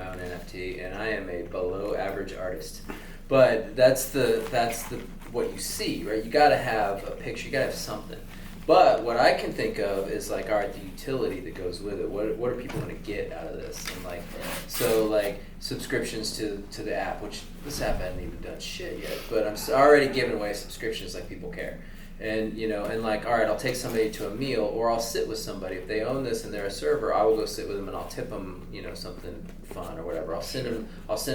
my own NFT, and I am a below average artist. But that's the what you see, right? You got to have a picture. You got to have something. But what I can think of is like, all right, the utility that goes with it. What are people going to get out of this? And like, so like subscriptions to the app, which this app hasn't even done shit yet. But I'm already giving away subscriptions, like people care. And and like, all right, I'll take somebody to a meal, or I'll sit with somebody. If they own this and they're a server, I will go sit with them and I'll tip them, something fun or whatever. I'll send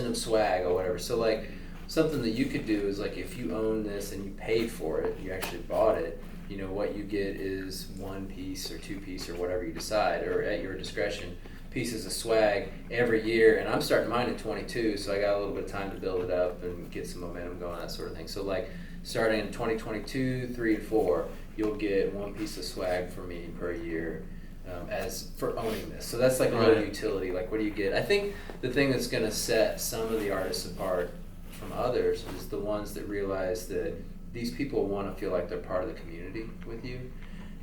them swag or whatever. So like, something that you could do is like, if you own this and you paid for it, you actually bought it. What you get is 1 piece or 2 piece or whatever you decide, or at your discretion, pieces of swag every year. And I'm starting mine at 22, so I got a little bit of time to build it up and get some momentum going, that sort of thing. So like, starting in 2022, 3 and 4, you'll get 1 piece of swag from me per year, as for owning this. So that's like a little utility. Like, what do you get? I think the thing that's going to set some of the artists apart from others is the ones that realize that these people want to feel like they're part of the community with you,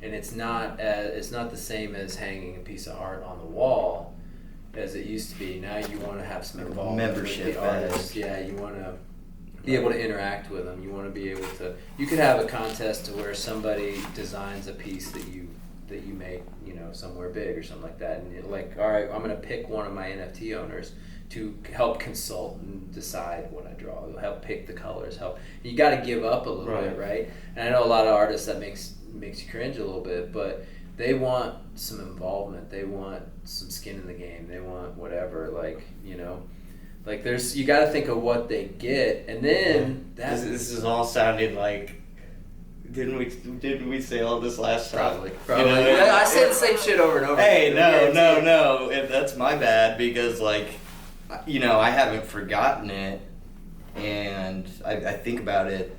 and it's not the same as hanging a piece of art on the wall as it used to be. Now you want to have some involvement membership with the artists. Yeah, you want to be able to interact with them. You want to be able to. You could have a contest to where somebody designs a piece that you make, somewhere big or something like that, and you're like, all right, I'm going to pick one of my NFT owners to help consult and decide what I draw. Help pick the colors. You got to give up a little bit, right? And I know a lot of artists that makes you cringe a little bit, but they want some involvement. They want some skin in the game. They want whatever, like you got to think of what they get, and then this is all sounding like. Didn't we say all this last time? Probably. I said the same shit over and over. Hey, no. That's my bad, because like, I haven't forgotten it, and I think about it.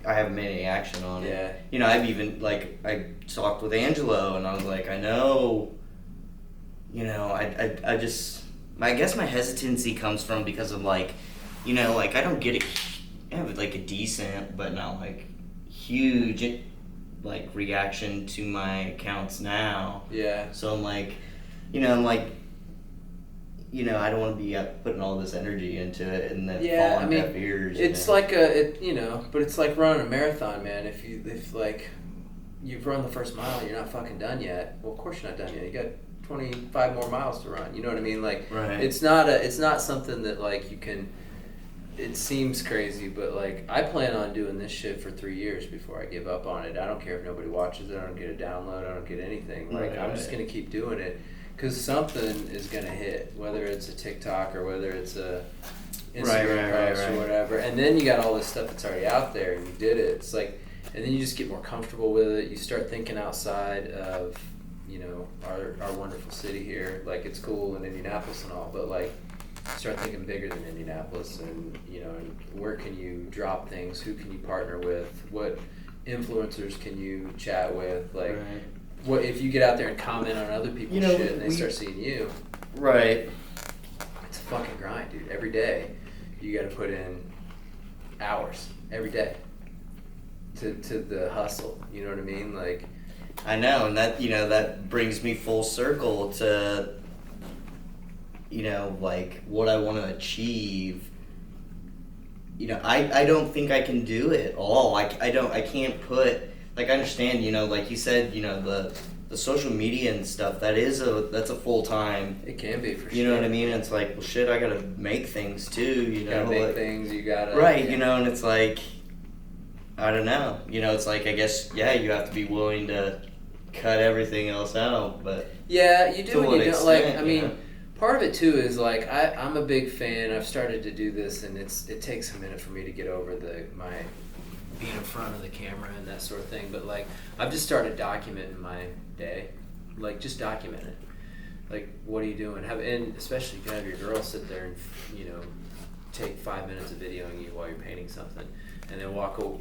I haven't made any action on it. I've even I talked with Angelo, and I was like, I know. I guess my hesitancy comes from because of I don't get I have a decent but not huge reaction to my accounts now. Yeah. So I'm I don't want to be putting all this energy into it and then fall on deaf ears. It's but it's like running a marathon, man. If you've run the first mile, you're not fucking done yet. Well, of course you're not done yet. You got 25 more miles to run. You know what I mean? Right. It's not something that you can. It seems crazy, but I plan on doing this shit for 3 years before I give up on it. I don't care if nobody watches it. I don't get a download. I don't get anything. I'm just gonna keep doing it because something is gonna hit, whether it's a TikTok or whether it's a Instagram post or whatever. And then you got all this stuff that's already out there, and you did it. It's and then you just get more comfortable with it. You start thinking outside of our wonderful city here. It's cool in Indianapolis and all, but start thinking bigger than Indianapolis, and and where can you drop things, who can you partner with, what influencers can you chat with, what if you get out there and comment on other people's shit and they start seeing you. Right. It's a fucking grind, dude. Every day you got to put in hours every day to the hustle. You know what I mean? I know, and that that brings me full circle to what I want to achieve. I don't think I can do it all. I can't put, I understand, like you said, the social media and stuff, that's a full time. It can be, for sure. You know what I mean? It's well shit, I gotta make things too, You gotta make things, you gotta. Right, and it's I don't know. It's I guess, you have to be willing to cut everything else out, but. Yeah, you do and you don't. Part of it too is I'm a big fan. I've started to do this, and it takes a minute for me to get over my being in front of the camera and that sort of thing. But I've just started documenting my day, just document it. What are you doing? And especially if you have your girl sit there and take 5 minutes of videoing you while you're painting something, and then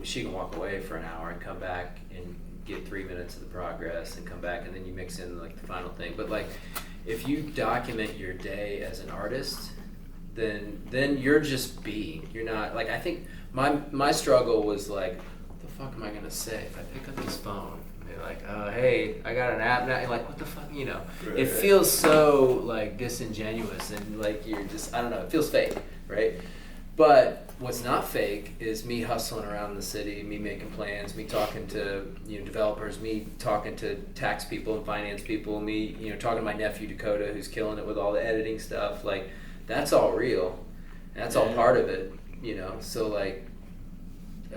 she can walk away for an hour and come back and get 3 minutes of the progress and come back, and then you mix in the final thing. But if you document your day as an artist, then you're just being. You're not I think my struggle was what the fuck am I gonna say if I pick up this phone? They're like, oh, hey, I got an app now. You're like, what the fuck, you know? Right, It right. feels so, like, disingenuous and, like, you're just, I don't know, it feels fake, right? But what's not fake is me hustling around the city, me making plans, me talking to, you know, developers, me talking to tax people and finance people, me, you know, talking to my nephew Dakota who's killing it with all the editing stuff. Like, that's all real. And that's all part of it, you know? So, like,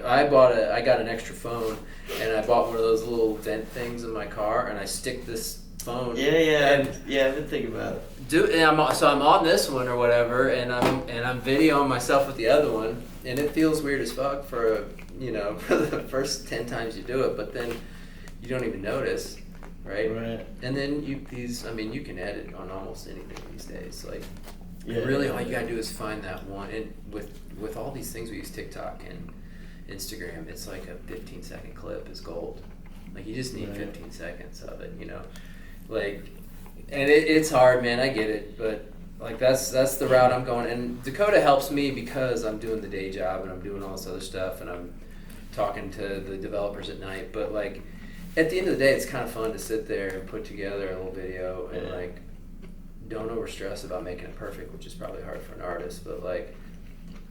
I got an extra phone, and I bought one of those little vent things in my car, and I stick this phone. Yeah, I've been thinking about it. So I'm on this one or whatever, and I'm videoing myself with the other one, and it feels weird as fuck for for the first 10 times you do it, but then you don't even notice, right? Right. And then you can edit on almost anything these days. Like, really, all you gotta do is find that one. And with all these things, we use TikTok and Instagram. It's like a 15-second clip is gold. Like, you just need 15 seconds of it, you know. Like, and it's hard, man. I get it, but like that's the route I'm going. And Dakota helps me because I'm doing the day job and I'm doing all this other stuff and I'm talking to the developers at night. But like, at the end of the day, it's kind of fun to sit there and put together a little video and like, don't over stress about making it perfect, which is probably hard for an artist. But like,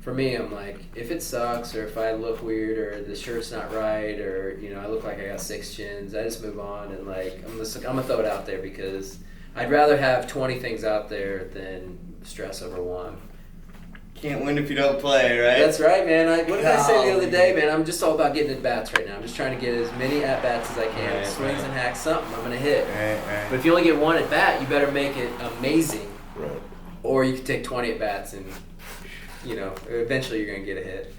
for me, I'm like, if it sucks or if I look weird or the shirt's not right or, you know, I look like I got 6 chins, I just move on and like, I'm gonna throw it out there because I'd rather have 20 things out there than stress over one. Can't win if you don't play, right? That's right, man. What did I say the other day, man? I'm just all about getting at bats right now. I'm just trying to get as many at bats as I can. Swings and hacks, something I'm gonna hit. Right. But if you only get one at bat, you better make it amazing. Right. Or you can take 20 at bats and, you know, eventually you're gonna get a hit.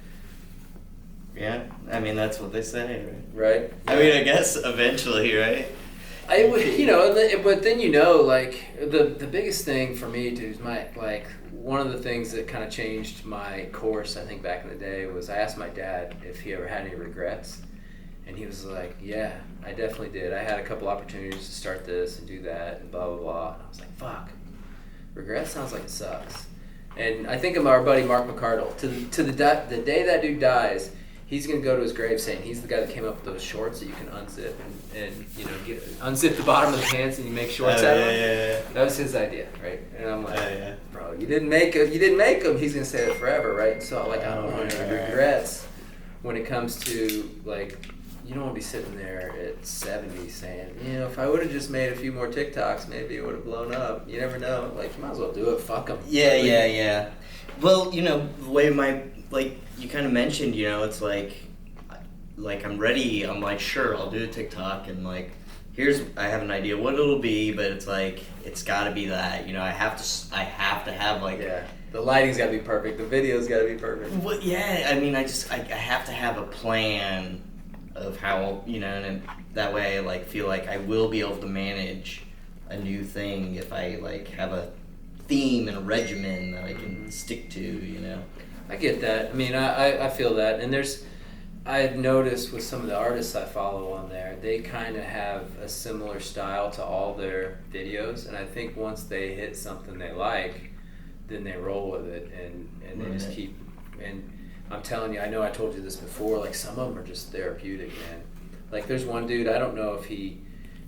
Yeah, I mean that's what they say, Right? right? I mean, I guess eventually, right? But then like the biggest thing for me too is one of the things that kind of changed my course, I think back in the day, was I asked my dad if he ever had any regrets, and he was like, yeah, I definitely did. I had a couple opportunities to start this and do that and blah blah blah. And I was like, fuck, regret sounds like it sucks. And I think of our buddy Mark McCardle. To the day that dude dies, he's gonna go to his grave saying he's the guy that came up with those shorts that you can unzip and you know, unzip the bottom of the pants and you make shorts out of them. Yeah. That was his idea, right? And I'm like, Yeah. bro, you didn't make them. He's gonna say it forever, right? So like, I don't want any regrets when it comes to like, you don't want to be sitting there at 70 saying, you know, if I would have just made a few more TikToks, maybe it would have blown up. You never know. Like, you might as well do it. Fuck them. Yeah. Well, you know, the way you kind of mentioned, you know, it's like I'm ready. I'm like, sure, I'll do a TikTok, and like, I have an idea what it'll be, but it's like, it's got to be that, you know, I have to have like. Yeah. The lighting's got to be perfect. The video's got to be perfect. Well, yeah. I mean, I have to have a plan of how, you know, and that way I like feel like I will be able to manage a new thing if I like have a theme and a regimen that I can stick to, you know. I get that. I mean, I feel that. And I've noticed with some of the artists I follow on there, they kind of have a similar style to all their videos. And I think once they hit something they like, then they roll with it and they just keep. And I'm telling you, I know I told you this before, like some of them are just therapeutic, man. Like there's one dude, I don't know if he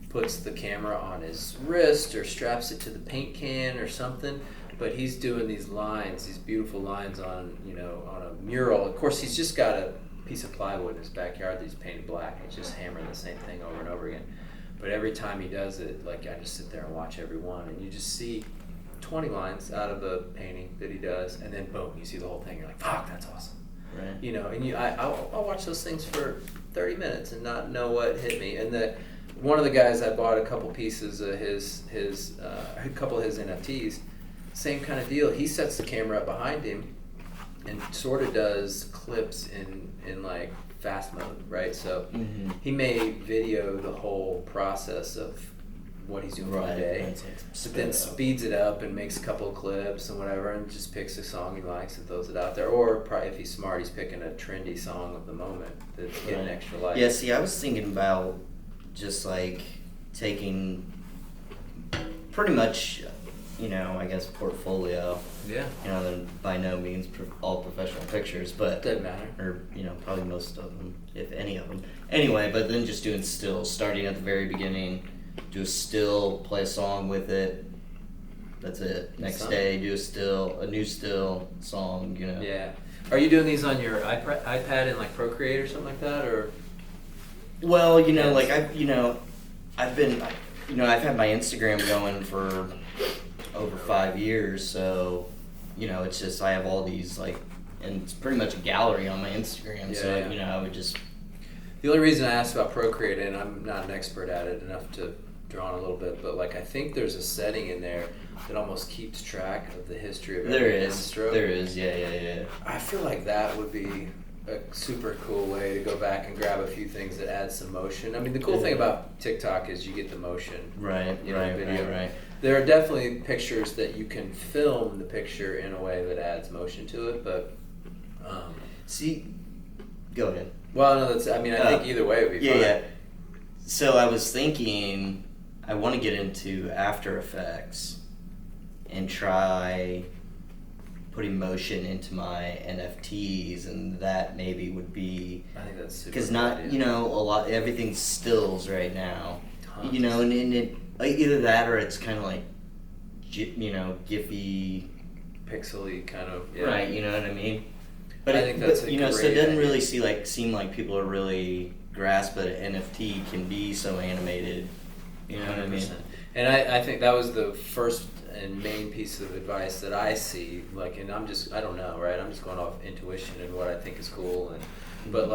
puts the camera on his wrist or straps it to the paint can or something, but he's doing these beautiful lines on a mural. Of course, he's just got a piece of plywood in his backyard that he's painted black. He's just hammering the same thing over and over again. But every time he does it, like I just sit there and watch every one, and you just see 20 lines out of the painting that he does, and then boom, you see the whole thing. You're like, fuck, that's awesome. Right. You know, and I'll watch those things for 30 minutes and not know what hit me. And one of the guys, I bought a couple pieces of a couple of his NFTs. Same kind of deal. He sets the camera up behind him and sort of does clips in like fast mode, right? So he may video the whole process of what he's doing for the day, but then speeds it up and makes a couple of clips and whatever, and just picks a song he likes and throws it out there. Or probably if he's smart, he's picking a trendy song of the moment that's getting extra likes. Yeah, see, I was thinking about just like taking pretty much, I guess portfolio. Yeah. They're by no means all professional pictures, but Doesn't matter. or probably most of them, if any of them. Anyway, but then just doing stills, starting at the very beginning, do a still, play a song with it. That's it. Next day, do a new still song. Yeah. Are you doing these on your iPad in like Procreate or something like that, or? Well, like I've been, I've had my Instagram going for over 5 years, so it's just I have all these and it's pretty much a gallery on my Instagram. Yeah, so yeah. I would just. The only reason I asked about Procreate, and I'm not an expert at it enough to draw on a little bit, but I think there's a setting in there that almost keeps track of the history of every pen stroke. There is, yeah. I feel like that would be a super cool way to go back and grab a few things that add some motion. I mean, the cool thing about TikTok is you get the motion. Right. There are definitely pictures that you can film the picture in a way that adds motion to it, but go ahead. Well, no, I think either way would be fun. Yeah. So I was thinking, I want to get into After Effects and try putting motion into my NFTs, and that maybe would be. I think that's super. Because everything's stills right now. Tons. And it either that or it's kind of like, Giphy, pixely kind of. Yeah. Right. You know what I mean. But I think that's so great it doesn't idea. really seem like people are really grasp that an NFT can be so animated. You know what I mean? And I think that was the first and main piece of advice that I see. And I don't know, right? I'm just going off intuition and what I think is cool. But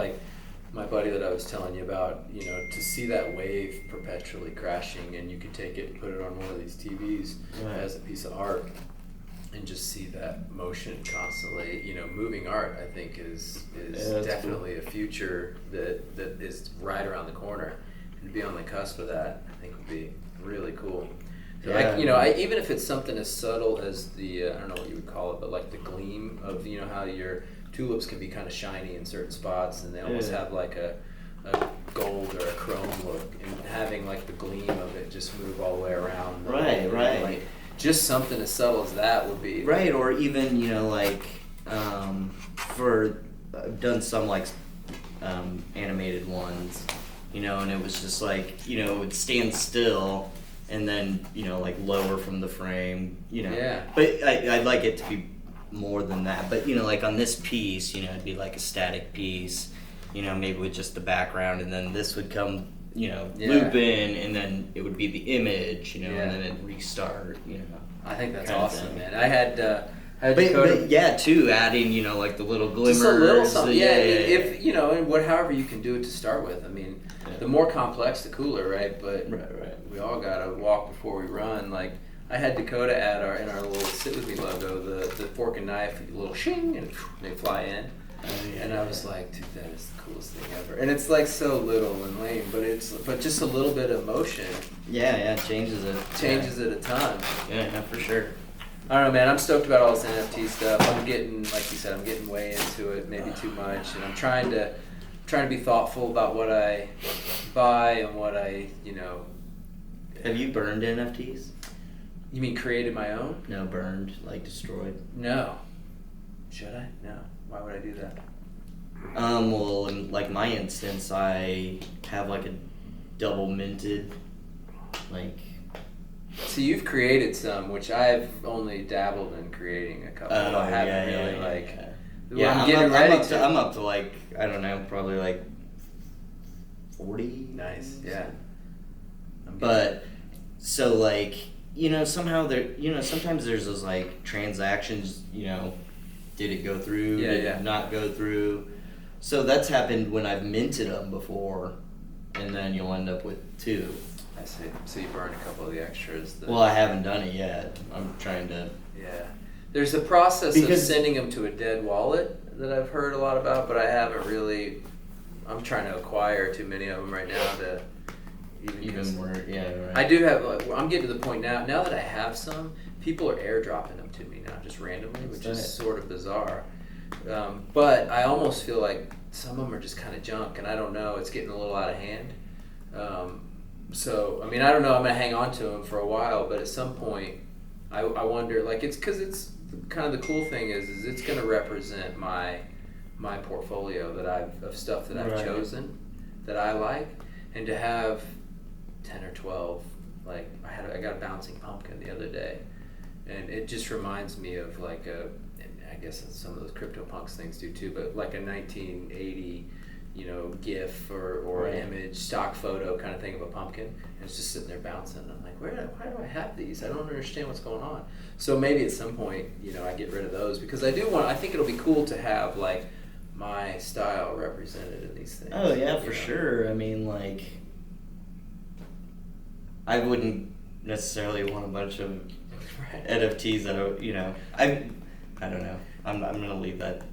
my buddy that I was telling you about, to see that wave perpetually crashing, and you could take it and put it on one of these TVs as a piece of art, and just see that motion constantly, moving art, I think is definitely a future that is right around the corner, and to be on the cusp of that, I think would be really cool. So even if it's something as subtle as the I don't know what you would call it, but the gleam of how your tulips can be kind of shiny in certain spots, and they almost have a gold or a chrome look, and having the gleam of it just move all the way around. Right. Just something as subtle as that would be right, or even for I've done some animated ones, and it was just it would stand still and then lower from the frame, Yeah. But I'd like it to be more than that. But on this piece, it'd be a static piece, maybe with just the background, and then this would come. Loop in, and then it would be the image, and then it'd restart, I think that's kind of awesome, thing. man. I had but too, adding, the little glimmers. Just a little something, yeah. If and however you can do it to start with. I mean, the more complex, the cooler, right? But right. We all gotta walk before we run. I had Dakota add in our little Sit With Me logo, the fork and knife, little shing, and they fly in. And I was like, dude, that is the coolest thing ever. And it's so little and lame, but just a little bit of motion. Yeah, changes it. Changes it a ton. Yeah, for sure. I don't know, man. I'm stoked about all this NFT stuff. I'm getting, like you said, I'm getting way into it, maybe too much, and I'm trying to be thoughtful about what I buy and what I, Have you burned NFTs? You mean created my own? No, burned, destroyed. No. Should I? No. Why would I do that? Well, in my instance, I have a double minted, So you've created some, which I've only dabbled in creating a couple. I haven't really Yeah, I'm getting ready to. I'm up to I don't know, probably 40. Nice, yeah. But so somehow there, sometimes there's those transactions, did it go through? Did it not go through? So that's happened when I've minted them before, and then you'll end up with two. I see. So you burn a couple of the extras. Well, I haven't done it yet. I'm trying to. Yeah. There's a process of sending them to a dead wallet that I've heard a lot about, but I haven't really. I'm trying to acquire too many of them right now to even more. Yeah, right. I do have. I'm getting to the point now that I have some. People are airdropping them to me now, just randomly, which is sort of bizarre. But I almost feel like some of them are just kind of junk, and I don't know. It's getting a little out of hand. So, I mean, I don't know. I'm going to hang on to them for a while, but at some point, I wonder, like, it's because it's kind of the cool thing is it's going to represent my portfolio of stuff that I've chosen that I like, and to have 10 or 12, like I got a bouncing pumpkin the other day, and it just reminds me of like I guess some of those CryptoPunks things do too, but like a 1980, GIF or image, stock photo kind of thing of a pumpkin, and it's just sitting there bouncing. I'm like, why do I have these? I don't understand what's going on. So maybe at some point, I get rid of those, because I think it'll be cool to have like my style represented in these things. Oh yeah, for sure. I mean, like, I wouldn't necessarily want a bunch of NFTs that I don't know. I'm gonna leave that.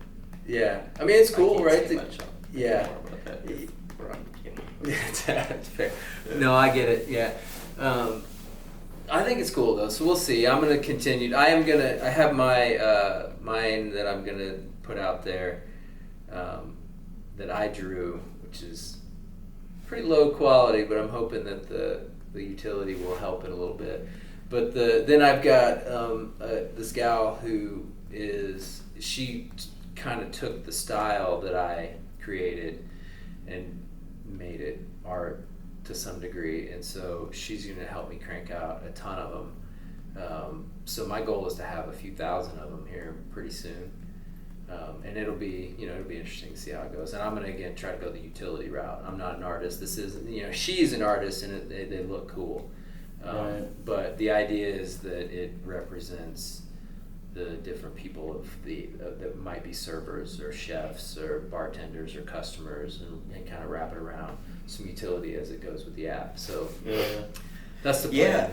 Yeah, I mean, it's cool, right? Yeah. That's fair. No, I get it. Yeah, I think it's cool though. So we'll see. I'm gonna continue. I have my mine that I'm gonna put out there, that I drew, which is pretty low quality, but I'm hoping that the utility will help it a little bit. But then I've got this gal who she kind of took the style that I created and made it art to some degree, and so she's going to help me crank out a ton of them. So my goal is to have a few thousand of them here pretty soon, and it'll be interesting to see how it goes. And I'm going to again try to go the utility route. I'm not an artist. This isn't, she's an artist, and they look cool. But the idea is that it represents the different people that might be servers or chefs or bartenders or customers, and kind of wrap it around some utility as it goes with the app. So that's the plan.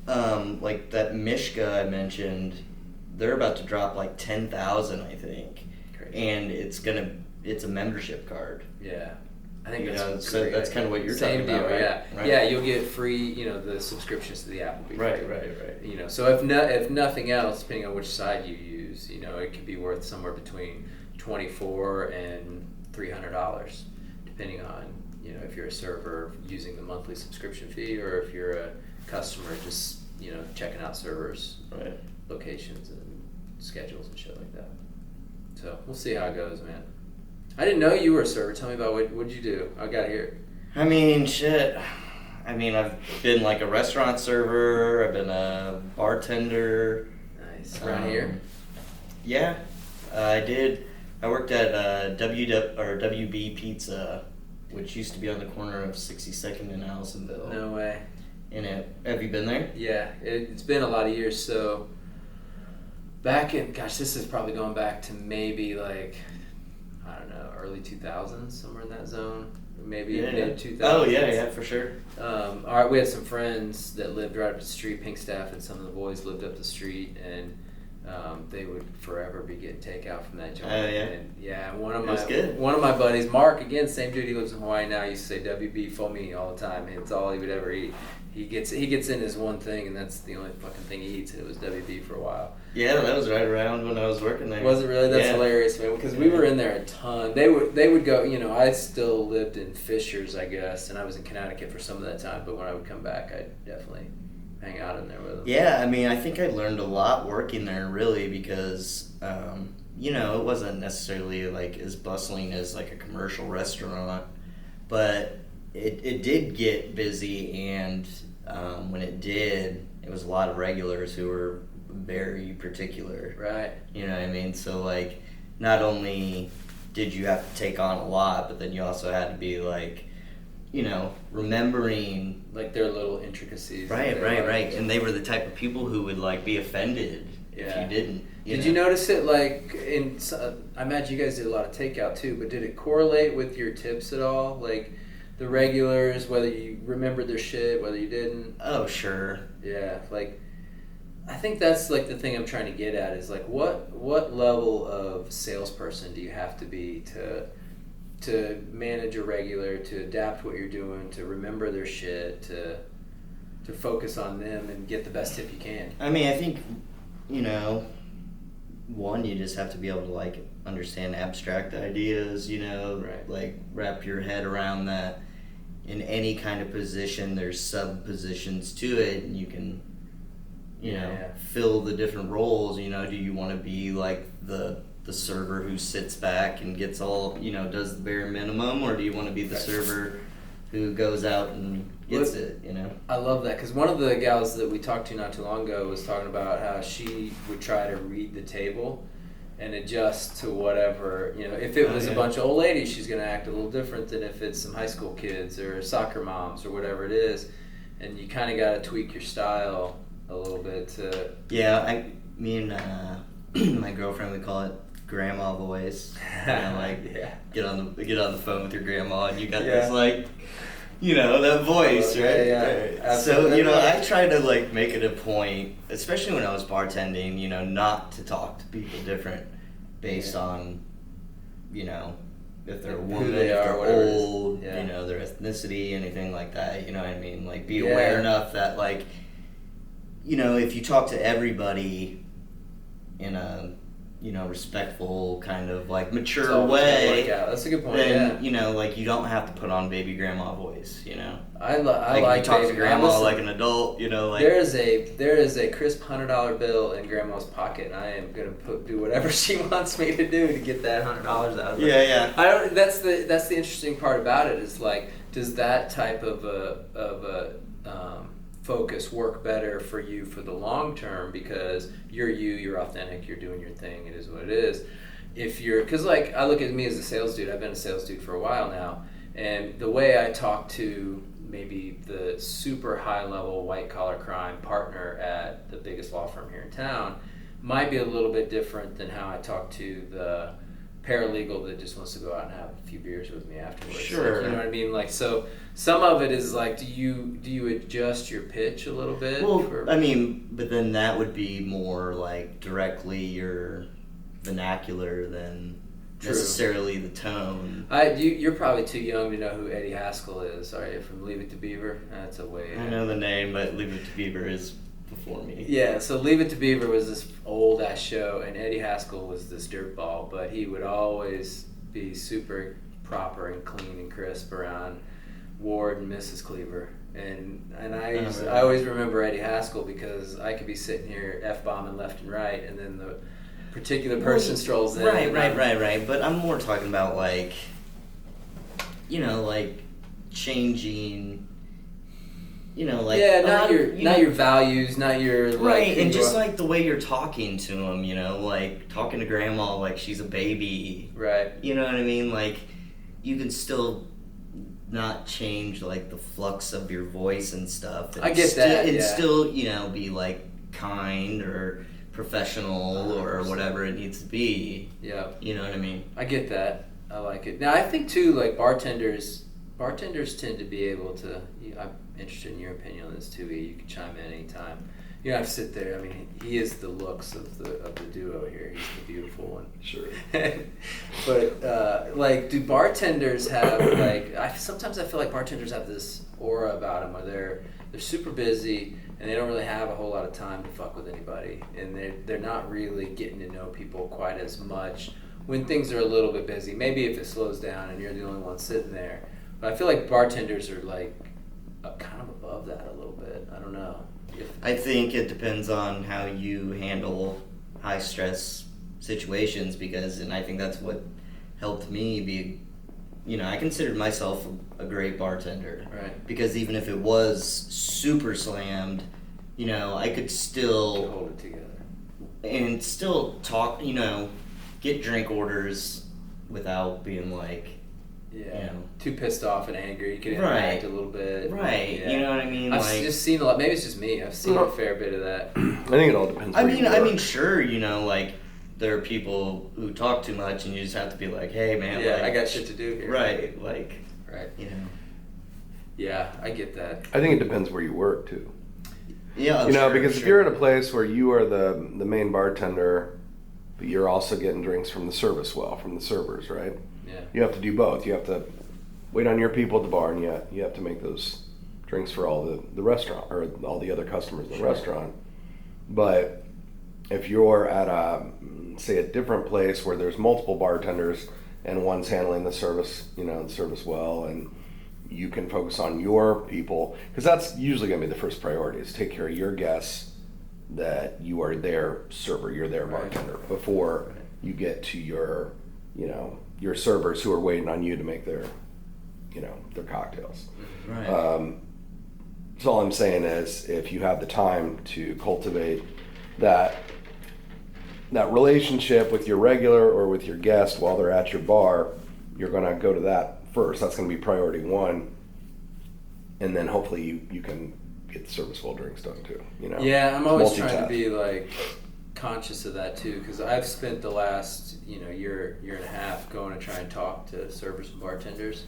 Yeah. Like that Mishka I mentioned, they're about to drop like 10,000, I think. Crazy. And it's a membership card. Yeah. I think so that's kind of what you're talking about, right? Yeah. Right. Yeah, you'll get free, the subscriptions to the app will be free. Right. So if nothing else, depending on which side you use, it could be worth somewhere between $24 and $300, depending on, if you're a server using the monthly subscription fee, or if you're a customer just, checking out servers, locations and schedules and shit like that. So we'll see how it goes, man. I didn't know you were a server. Tell me about what'd you do? I got here. I mean, shit. I've been like a restaurant server. I've been a bartender. Nice. Around here? Yeah, I did. I worked at WB Pizza, which used to be on the corner of 62nd and Allisonville. No way. Have you been there? Yeah, it's been a lot of years. So back in, this is probably going back to maybe like, I don't know, early 2000s, somewhere in that zone, maybe mid 2000s. Oh yeah, for sure. We had some friends that lived right up the street. Pink Staff and some of the boys lived up the street, and they would forever be getting takeout from that joint. And one of my buddies, Mark, again, same dude, he lives in Hawaii now, used to say WB for me all the time. It's all he would ever eat. He gets in his one thing, and that's the only fucking thing he eats. It was WB for a while. Yeah, that was right around when I was working there. Was it really? That's hilarious, man. Because we were in there a ton. They would go. I still lived in Fishers, I guess, and I was in Connecticut for some of that time. But when I would come back, I'd definitely hang out in there with them. Yeah, I mean, I think I learned a lot working there, really, because it wasn't necessarily like as bustling as like a commercial restaurant, but it did get busy, and when it did, it was a lot of regulars who were very particular. Right. You know what I mean? So like, not only did you have to take on a lot, but then you also had to be like, remembering like their little intricacies. Right. And they were the type of people who would like be offended if you didn't. Did you notice it like I imagine you guys did a lot of takeout too, but did it correlate with your tips at all? Like the regulars, whether you remembered their shit, whether you didn't? Oh, sure. Yeah, like I think that's like the thing I'm trying to get at is like what level of salesperson do you have to be to manage a regular, to adapt what you're doing, to remember their shit, to focus on them and get the best tip you can? I mean, I think, one, you just have to be able to like understand abstract ideas, like wrap your head around that. In any kind of position, there's sub positions to it, and you can fill the different roles. You know, do you want to be like the server who sits back and gets all, does the bare minimum, or do you want to be the server who goes out and gets it, I love that, because one of the gals that we talked to not too long ago was talking about how she would try to read the table and adjust to whatever, if it was a bunch of old ladies, she's going to act a little different than if it's some high school kids or soccer moms or whatever it is. And you kind of got to tweak your style a little bit to... Yeah, me and my girlfriend, we call it grandma voice. Get on the phone with your grandma and you got this that voice, right? Yeah. So, I try to make it a point, especially when I was bartending, not to talk to people different based on, if they're a woman, if they're old, their ethnicity, anything like that, you know what I mean? Be aware enough that, if you talk to everybody in a, respectful kind of mature way. That's a good point. Then you don't have to put on baby grandma voice. I like you talk to grandma like an adult. There is a crisp $100 bill in grandma's pocket, and I am gonna do whatever she wants me to do to get that $100 out of her. Yeah. I don't. That's the interesting part about it is does that type of a focus work better for you for the long term, because you're authentic, you're doing your thing, it is what it is. Because I look at me as a sales dude, I've been a sales dude for a while now, and the way I talk to maybe the super high level white collar crime partner at the biggest law firm here in town might be a little bit different than how I talk to the paralegal that just wants to go out and have a few beers with me afterwards. Sure. You know what I mean? So some of it is do you adjust your pitch a little bit? Well, but then that would be more directly your vernacular than necessarily the tone. You're probably too young to know who Eddie Haskell is. Are you from Leave It to Beaver? That's a way. I know the name, but Leave It to Beaver is before me. Yeah, so Leave It to Beaver was this old ass show, and Eddie Haskell was this dirtball, but he would always be super proper and clean and crisp around Ward and Mrs. Cleaver. And I always remember Eddie Haskell because I could be sitting here F-bombing left and right, and then the particular person strolls in. Right. But I'm more talking about changing. Not your values, not your right, and just the way you're talking to them, talking to grandma like she's a baby, right? You know what I mean? You can still not change the flux of your voice and stuff. I get that. And still, be kind or professional or whatever it needs to be. Yeah, you know what I mean? I get that. I like it. Now I think too, bartenders tend to be able to. I'm interested in your opinion on this too. You can chime in anytime. You don't have to sit there. I mean, he is the looks of the duo here. He's the beautiful one. Sure. But do bartenders have sometimes I feel like bartenders have this aura about them where they're super busy and they don't really have a whole lot of time to fuck with anybody, and they're not really getting to know people quite as much when things are a little bit busy. Maybe if it slows down and you're the only one sitting there. But I feel like bartenders are kind of above that a little bit. I don't know. I think it depends on how you handle high stress situations, and I think that's what helped me be, I considered myself a great bartender. Right. Because even if it was super slammed, I could still hold it together. And still talk, get drink orders without being too pissed off and angry. You can interact a little bit. Right. Yeah. You know what I mean? I've just seen a lot. Maybe it's just me. I've seen a fair bit of that. I think it all depends. I mean, sure. There are people who talk too much, and you just have to be hey, man. Yeah, I got shit to do here. Right. Right. Yeah, I get that. I think it depends where you work too. Yeah. Because if you're in a place where you are the main bartender, but you're also getting drinks from the from the servers, right? Yeah. You have to do both. You have to wait on your people at the bar, and you have to make those drinks for all the restaurant or all the other customers in the restaurant. But if you're at a different place where there's multiple bartenders and one's handling the service, the service well, and you can focus on your people, because that's usually going to be the first priority, is take care of your guests that you are their server, you're their Right. bartender before Right. you get to your, your servers who are waiting on you to make their, their cocktails. Right. So all I'm saying is, if you have the time to cultivate that relationship with your regular or with your guest while they're at your bar, you're going to go to that first. That's going to be priority one, and then hopefully you can get the serviceable drinks done too. Yeah, I'm always trying to Multitask. be like conscious of that too, because I've spent the last year and a half going to try and talk to servers and bartenders,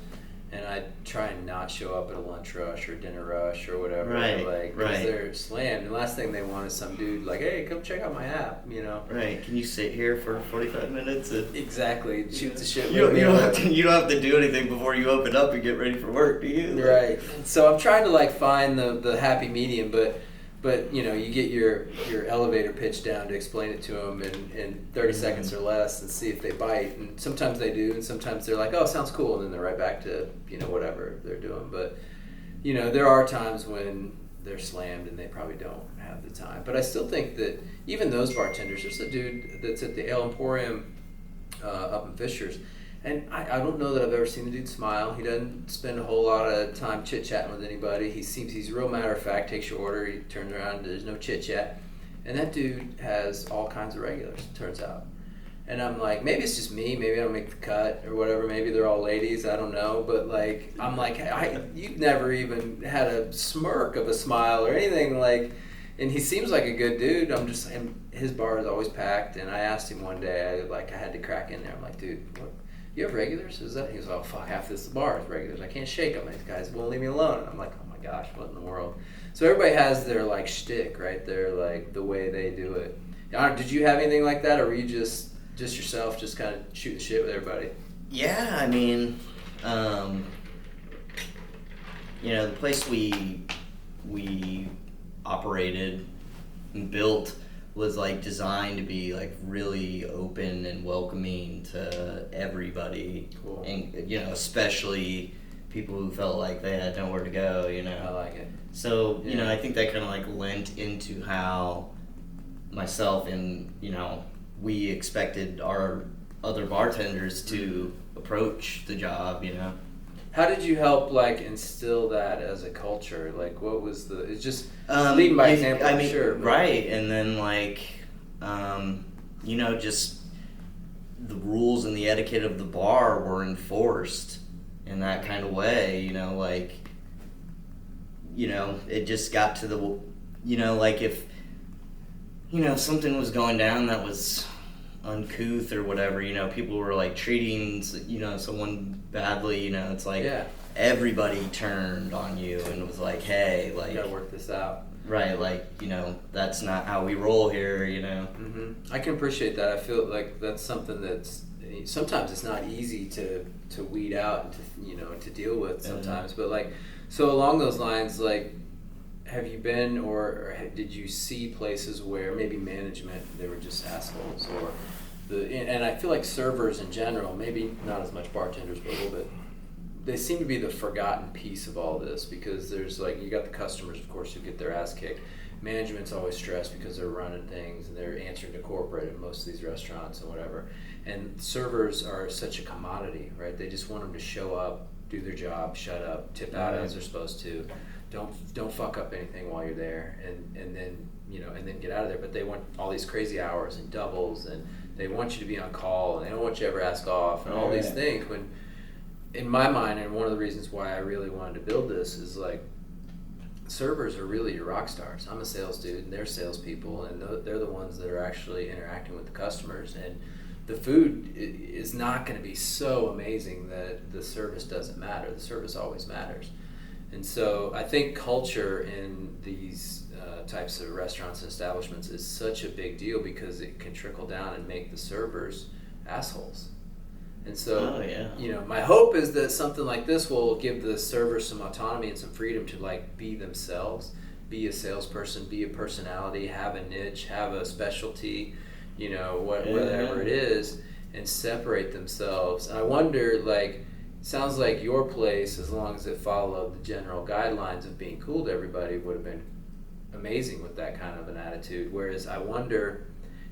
and I try and not show up at a lunch rush or dinner rush or whatever. Right, Like, 'cause right. they're slammed, and the last thing they want is some dude like, hey, come check out my app. Right. Can you sit here for 45 minutes? Exactly. Shoot the shit. You with me. don't have to do anything before you open up and get ready for work, do you? Right. So I'm trying to like find the happy medium, but you get your elevator pitch down to explain it to them in 30 seconds or less and see if they bite. And sometimes they do, and sometimes they're like, oh, sounds cool, and then they're right back to whatever they're doing. But there are times when they're slammed and they probably don't have the time. But I still think that even those bartenders, there's a dude that's at the Ale Emporium up in Fishers. And I don't know that I've ever seen the dude smile. He doesn't spend a whole lot of time chit-chatting with anybody. He's real matter-of-fact, takes your order, he turns around, there's no chit-chat. And that dude has all kinds of regulars, turns out. And I'm like, maybe it's just me, maybe I don't make the cut or whatever, maybe they're all ladies, I don't know. But like, I'm like, you've never even had a smirk of a smile or anything like. And he seems like a good dude. And his bar is always packed. And I asked him one day, I had to crack in there. I'm like, dude, what? You have regulars? Is that? He goes, oh fuck, half this bar is regulars. I can't shake them. These guys won't leave me alone. And I'm like, oh my gosh, what in the world? So everybody has their like shtick, right? Their like the way they do it. Did you have anything like that, or were you just yourself, just kind of shooting shit with everybody? Yeah, I mean, the place we operated and built was like designed to be like really open and welcoming to everybody. Cool. And especially people who felt like they had nowhere to go. I like it. So Yeah. I think that kind of like lent into how myself and we expected our other bartenders to approach the job. How did you help like instill that as a culture? Like, what was it's just Um, leading by if- example, I I'm mean, sure. But right, and then just the rules and the etiquette of the bar were enforced in that kind of way. It just got to the, if something was going down that was uncouth or whatever, people were like treating someone badly. It's like yeah, everybody turned on you and was like, hey, you gotta work this out. right, that's not how we roll here, I can appreciate that. I feel like that's something that's sometimes it's not easy to weed out and to deal with sometimes. But like, so along those lines, like, have you been or did you see places where maybe management, they were just assholes, or and I feel like servers in general, maybe not as much bartenders, but a little bit, they seem to be the forgotten piece of all this, because there's like, you got the customers, of course, who get their ass kicked. Management's always stressed because they're running things and they're answering to corporate in most of these restaurants and whatever. And servers are such a commodity, right? They just want them to show up, do their job, shut up, tip out as they're supposed to. Don't fuck up anything while you're there, and then get out of there. But they want all these crazy hours and doubles, and they want you to be on call, and they don't want you to ever ask off, and all these things. When, in my mind, and one of the reasons why I really wanted to build this is like, servers are really your rock stars. I'm a sales dude, and they're salespeople, and they're the ones that are actually interacting with the customers. And the food is not going to be so amazing that the service doesn't matter. The service always matters. And so I think culture in these types of restaurants and establishments is such a big deal, because it can trickle down and make the servers assholes. And so, my hope is that something like this will give the servers some autonomy and some freedom to like be themselves, be a salesperson, be a personality, have a niche, have a specialty, whatever it is, and separate themselves. And I wonder, like, sounds like your place, as long as it followed the general guidelines of being cool to everybody, would have been amazing with that kind of an attitude. Whereas I wonder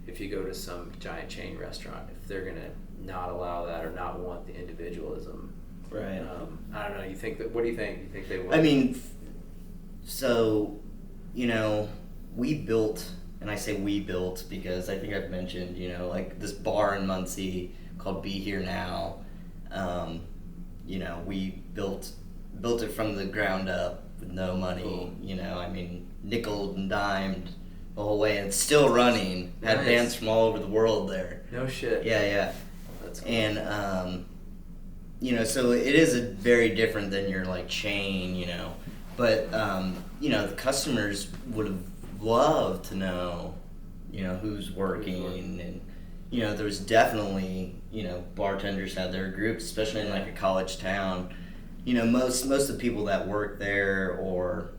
if you go to some giant chain restaurant, if they're gonna not allow that or not want the individualism. Right. I don't know. You think that? What do you think? You think they will? I mean, so, you know, we built, and I say we built because I think I've mentioned, you know, like this bar in Muncie called Be Here Now. You know, we built it from the ground up with no money. Cool. You know, I mean, nickel and dimed the whole way, and it's still running. Had Nice. bands from all over the world there. No shit. Yeah. That's cool. And you know, so it is a very different than your like chain, you know. But you know, the customers would have loved to know, you know, who's working, and you know, there's definitely, you know, bartenders have their groups, especially in like a college town. You know, most of the people that work there or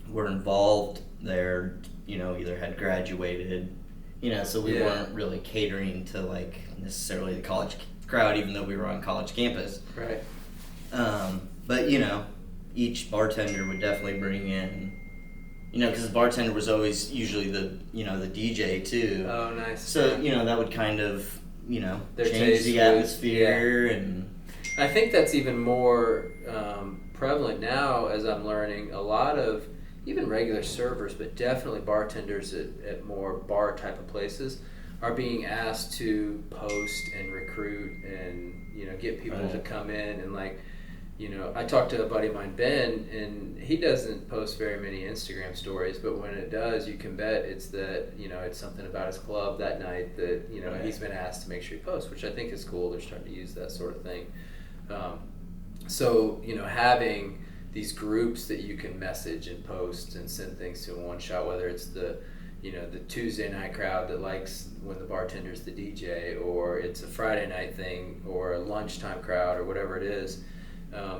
were involved there, you know, either had graduated, you know, so we weren't really catering to like necessarily the college crowd, even though we were on college campus. Right. But you know, each bartender would definitely bring in, you know, because the bartender was always usually the, you know, the DJ too. Oh, nice. So you know, that would kind of, you know, Their change taste the would- atmosphere. And I think that's even more prevalent now, as I'm learning. A lot of even regular servers, but definitely bartenders at more bar type of places, are being asked to post and recruit and, you know, get people to come in. And like, you know, I talked to a buddy of mine, Ben, and he doesn't post very many Instagram stories, but when it does, you can bet it's that, you know, it's something about his club that night that, you know, he's been asked to make sure he posts, which I think is cool. They're starting to use that sort of thing. So, you know, having these groups that you can message and post and send things to in one shot, whether it's the, you know, the Tuesday night crowd that likes when the bartender's the DJ, or it's a Friday night thing, or a lunchtime crowd, or whatever it is.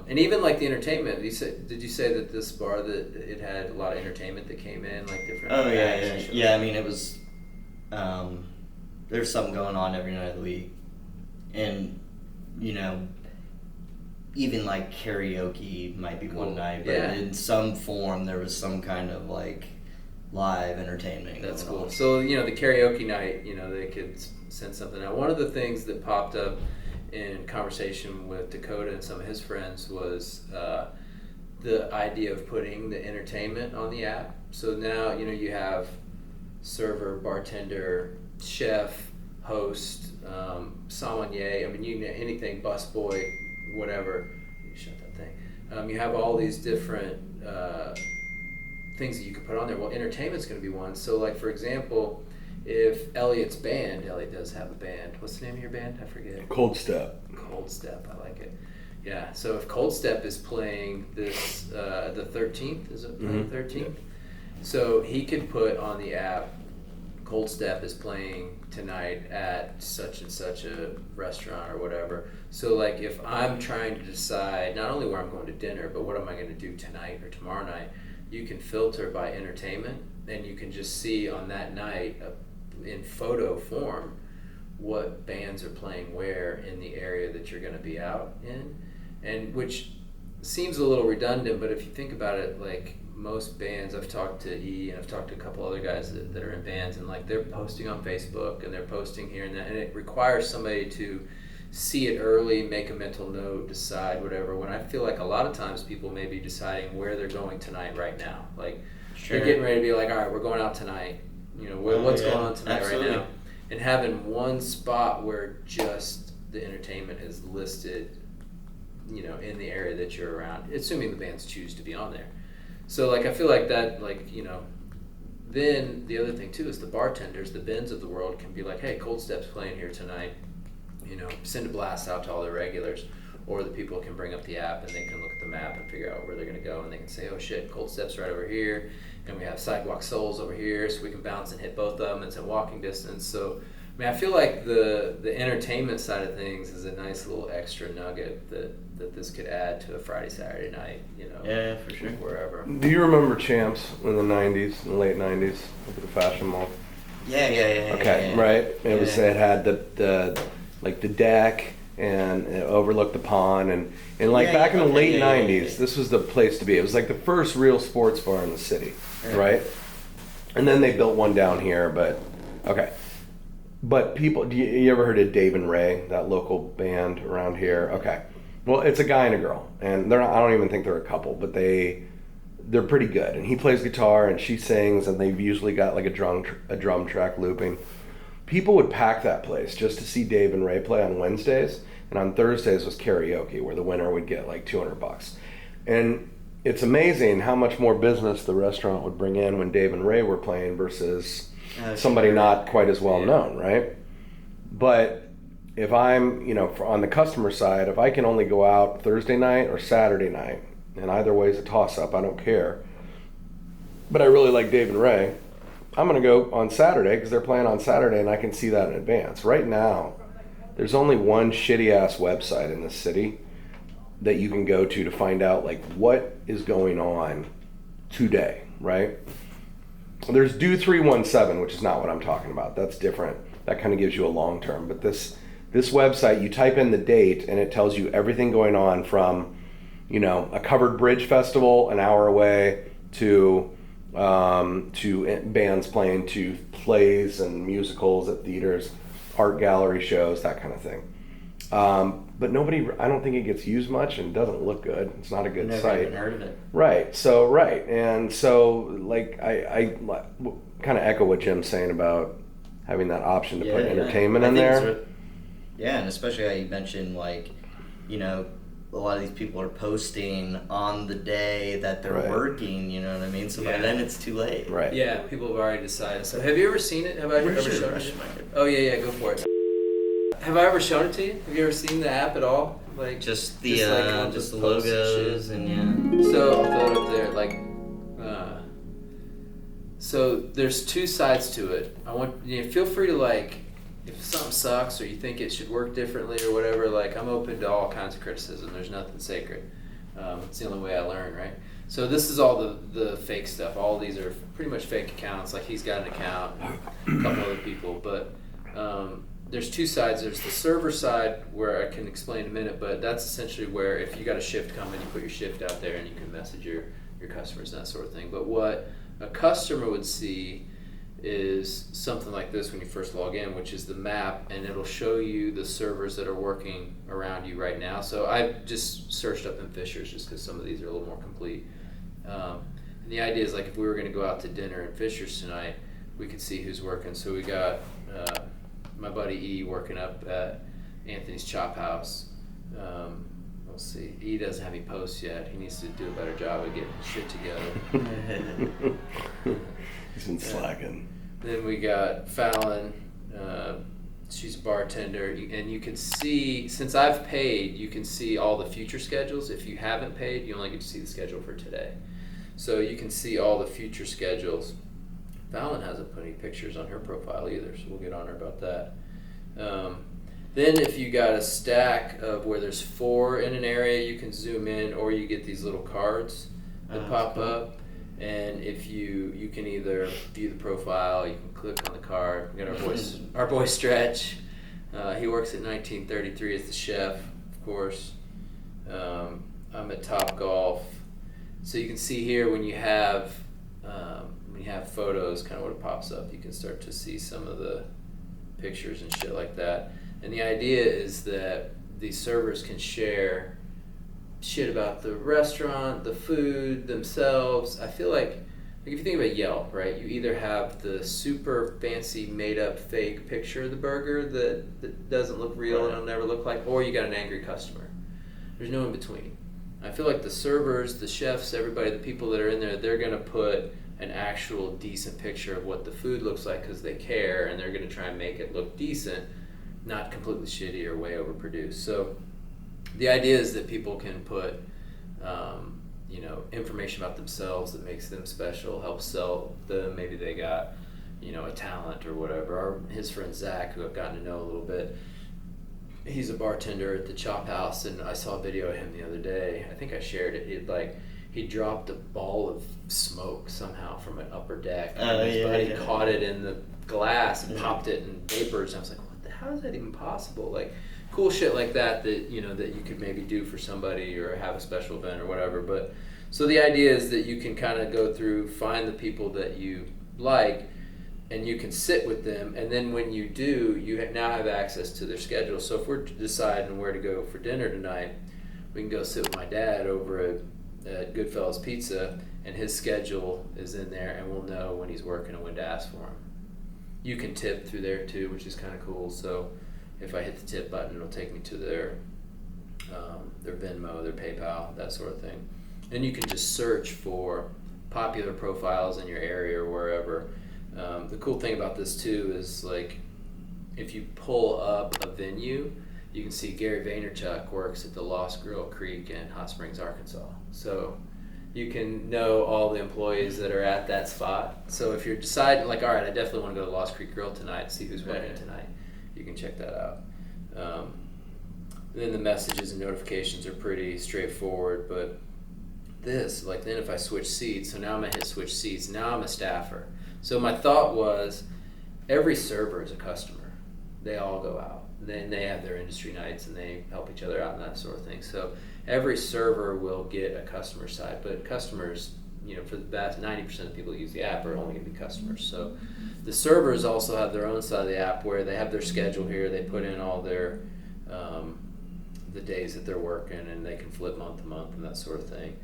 And even like the entertainment, did you say that this bar, that it had a lot of entertainment that came in, like different oh acts and shit? yeah. I mean, it was there's something going on every night of the week, and you know, even like karaoke might be one night, but in some form there was some kind of like live entertainment. That's going cool. on. So, you know, the karaoke night, you know, they could send something out. One of the things that popped up in conversation with Dakota and some of his friends was the idea of putting the entertainment on the app. So now, you know, you have server, bartender, chef, host, sommelier, I mean, you know, anything, busboy, whatever. You shut that thing. You have all these different things that you could put on there. Well, entertainment's going to be one. So, like, for example, if Elliot's band, Elliot does have a band. What's the name of your band? I forget. Cold Step. Cold Step, I like it. Yeah, so if Cold Step is playing this, the 13th, is it playing the 13th? So he could put on the app, Cold Step is playing tonight at such and such a restaurant or whatever. So like if I'm trying to decide not only where I'm going to dinner, but what am I going to do tonight or tomorrow night, you can filter by entertainment, and you can just see on that night in photo form what bands are playing where in the area that you're going to be out in. And which seems a little redundant, but if you think about it, like most bands, I've talked to E and I've talked to a couple other guys that are in bands, and like they're posting on Facebook and they're posting here and that, and it requires somebody to see it early, make a mental note, decide whatever, when I feel like a lot of times people may be deciding where they're going tonight right now. Like they're getting ready to be like, all right, we're going out tonight, you know, what's going on tonight right now, and having one spot where just the entertainment is listed, you know, in the area that you're around, assuming the bands choose to be on there. So like I feel like that, like, you know, then the other thing too is the bartenders, the Bens of the world can be like, hey, Cold Step's playing here tonight, you know, send a blast out to all the regulars, or the people can bring up the app and they can look at the map and figure out where they're going to go, and they can say, oh shit, Cold Step's right over here, and we have Sidewalk Souls over here, so we can bounce and hit both of them. It's in walking distance. So I mean, I feel like the entertainment side of things is a nice little extra nugget that this could add to a Friday, Saturday night, you know. Yeah, for sure. Wherever. Do you remember Champs in the 90s, in the late 90s, over the Fashion Mall? Yeah. Okay, right. It had the like the deck, and it overlooked the pond, and like back in the late 90s, this was the place to be. It was like the first real sports bar in the city. right? And then they built one down here, but okay. But people, you ever heard of Dave and Ray, that local band around here? Okay. Well, it's a guy and a girl, and they're not, I don't even think they're a couple, but they're pretty good. And he plays guitar and she sings, and they've usually got like a drum track looping. People would pack that place just to see Dave and Ray play on Wednesdays, and on Thursdays was karaoke, where the winner would get like $200. And it's amazing how much more business the restaurant would bring in when Dave and Ray were playing versus somebody not quite as well known, right? But if I'm, on the customer side, if I can only go out Thursday night or Saturday night, and either way is a toss-up, I don't care, but I really like Dave and Ray, I'm going to go on Saturday because they're playing on Saturday, and I can see that in advance. Right now, there's only one shitty-ass website in this city that you can go to find out, like, what is going on today, right? There's Do 317, which is not what I'm talking about. That's different. That kind of gives you a long term. But this website, you type in the date, and it tells you everything going on from, a covered bridge festival an hour away to bands playing, to plays and musicals at theaters, art gallery shows, that kind of thing. But I don't think it gets used much, and it doesn't look good. It's not a good Never site. even heard of it. Right. And so like I kind of echo what Jim's saying about having that option to put entertainment in there. Yeah, and especially how you mentioned, like, a lot of these people are posting on the day that they're working, you know what I mean? So by then it's too late. Right. Yeah, people have already decided. So have you ever seen it? Have I ever shown it? Oh, yeah, go for it. Have I ever shown it to you? Have you ever seen the app at all? Like just the logos and So I'll throw it up there. Like, so there's two sides to it. I want feel free to, like, if something sucks or you think it should work differently or whatever. Like, I'm open to all kinds of criticism. There's nothing sacred. It's the only way I learn, right? So this is all the fake stuff. All these are pretty much fake accounts. Like, he's got an account, and a couple other people, but. There's two sides. There's the server side, where I can explain in a minute, but that's essentially where if you got a shift coming, you put your shift out there and you can message your customers and that sort of thing. But what a customer would see is something like this when you first log in, which is the map, and it'll show you the servers that are working around you right now. So I just searched up in Fishers just because some of these are a little more complete. And the idea is, like, if we were going to go out to dinner in Fishers tonight, we could see who's working. So we got my buddy E working up at Anthony's Chop House. We'll see. E doesn't have any posts yet. He needs to do a better job of getting shit together. He's been slacking. Then we got Fallon. She's a bartender, and you can see, since I've paid, you can see all the future schedules. If you haven't paid, you only get to see the schedule for today. So you can see all the future schedules. Fallon hasn't put any pictures on her profile either, so we'll get on her about that. Then if you got a stack of where there's 4 in an area, you can zoom in, or you get these little cards that pop up. And if you can either view the profile, you can click on the card. We got our boy Stretch. He works at 1933 as the chef, of course. I'm at Top Golf. So you can see here when you have photos, kind of what pops up. You can start to see some of the pictures and shit like that. And the idea is that these servers can share shit about the restaurant, the food, themselves. I feel like if you think about Yelp, right? You either have the super fancy made up fake picture of the burger that doesn't look real and it'll never look like, or you got an angry customer. There's no in between. I feel like the servers, the chefs, everybody, the people that are in there, they're gonna put an actual decent picture of what the food looks like because they care, and they're gonna try and make it look decent, not completely shitty or way overproduced. So the idea is that people can put information about themselves that makes them special, help sell them. Maybe they got a talent or whatever. His friend Zach, who I've gotten to know a little bit, he's a bartender at the Chop House, and I saw a video of him the other day. I think I shared it. He dropped a ball of smoke somehow from an upper deck, and his buddy caught it in the glass and popped it in vapors. And I was like, how is that even possible? Like, cool shit like that you you could maybe do for somebody or have a special event or whatever. But So the idea is that you can kind of go through, find the people that you like, and you can sit with them, and then when you do, you now have access to their schedule. So if we're deciding where to go for dinner tonight, we can go sit with my dad over at Goodfellas Pizza, and his schedule is in there, and we'll know when he's working and when to ask for him. You can tip through there too, which is kind of cool. So if I hit the tip button, it'll take me to their Venmo, their PayPal, that sort of thing. And you can just search for popular profiles in your area or wherever. The cool thing about this too is, like, if you pull up a venue, you can see Gary Vaynerchuk works at the Lost Grill Creek in Hot Springs, Arkansas. So you can know all the employees that are at that spot. So if you're deciding, like, all right, I definitely want to go to Lost Creek Grill tonight, see who's working tonight, you can check that out. Then the messages and notifications are pretty straightforward, but this, like, then if I switch seats, so now I'm gonna hit switch seats, now I'm a staffer. So my thought was, every server is a customer. They all go out. Then they have their industry nights and they help each other out and that sort of thing. So every server will get a customer side, but customers, for the vast 90% of the people that use the app are only gonna be customers. So the servers also have their own side of the app where they have their schedule here. They put in all their the days that they're working, and they can flip month to month and that sort of thing.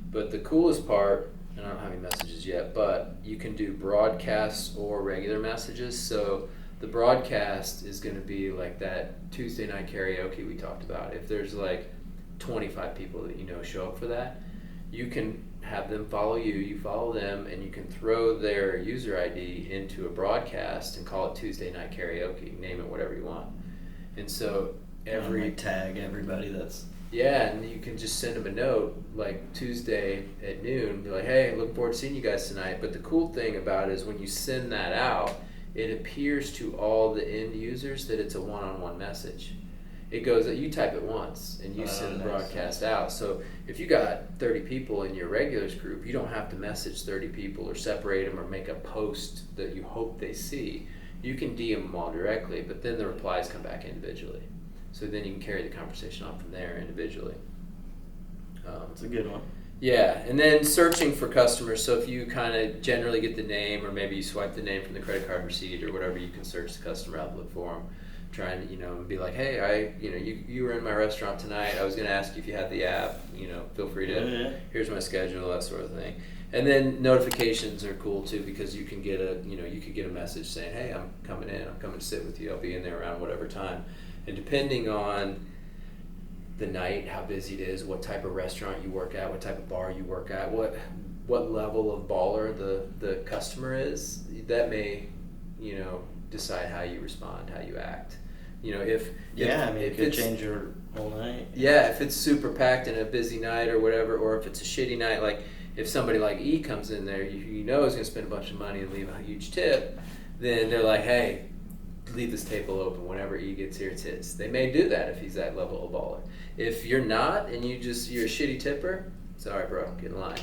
But the coolest part, and I don't have any messages yet, but you can do broadcasts or regular messages. So the broadcast is going to be like that Tuesday night karaoke we talked about. If there's like 25 people that show up for that, you can have them follow you, you follow them, and you can throw their user ID into a broadcast and call it Tuesday night karaoke. Name it whatever you want. And so tag everybody that's... Yeah, and you can just send them a note like Tuesday at noon, be like, hey, look forward to seeing you guys tonight. But the cool thing about it is when you send that out, it appears to all the end users that it's a one-on-one message. It goes, you type it once and you send the broadcast out. So if you got 30 people in your regulars group, you don't have to message 30 people or separate them or make a post that you hope they see. You can DM them all directly, but then the replies come back individually. So then you can carry the conversation on from there individually. It's a good one. Yeah, and then searching for customers. So if you kind of generally get the name, or maybe you swipe the name from the credit card receipt or whatever, you can search the customer out, look for them, trying to, be like, hey, you were in my restaurant tonight. I was going to ask you if you had the app. Feel free to. Here's my schedule, that sort of thing. And then notifications are cool too, because you can get you could get a message saying, hey, I'm coming in. I'm coming to sit with you. I'll be in there around whatever time. And depending on the night, how busy it is, what type of restaurant you work at, what type of bar you work at, what level of baller the customer is, that may, decide how you respond, how you act. If it could change your whole night. Yeah, if it's super packed and a busy night or whatever, or if it's a shitty night, like if somebody like E comes in there, is going to spend a bunch of money and leave a huge tip, then they're like, hey, leave this table open. Whenever E gets here, it's his. They may do that if he's that level of baller. If you're not and you're a shitty tipper, it's all right, bro, get in line.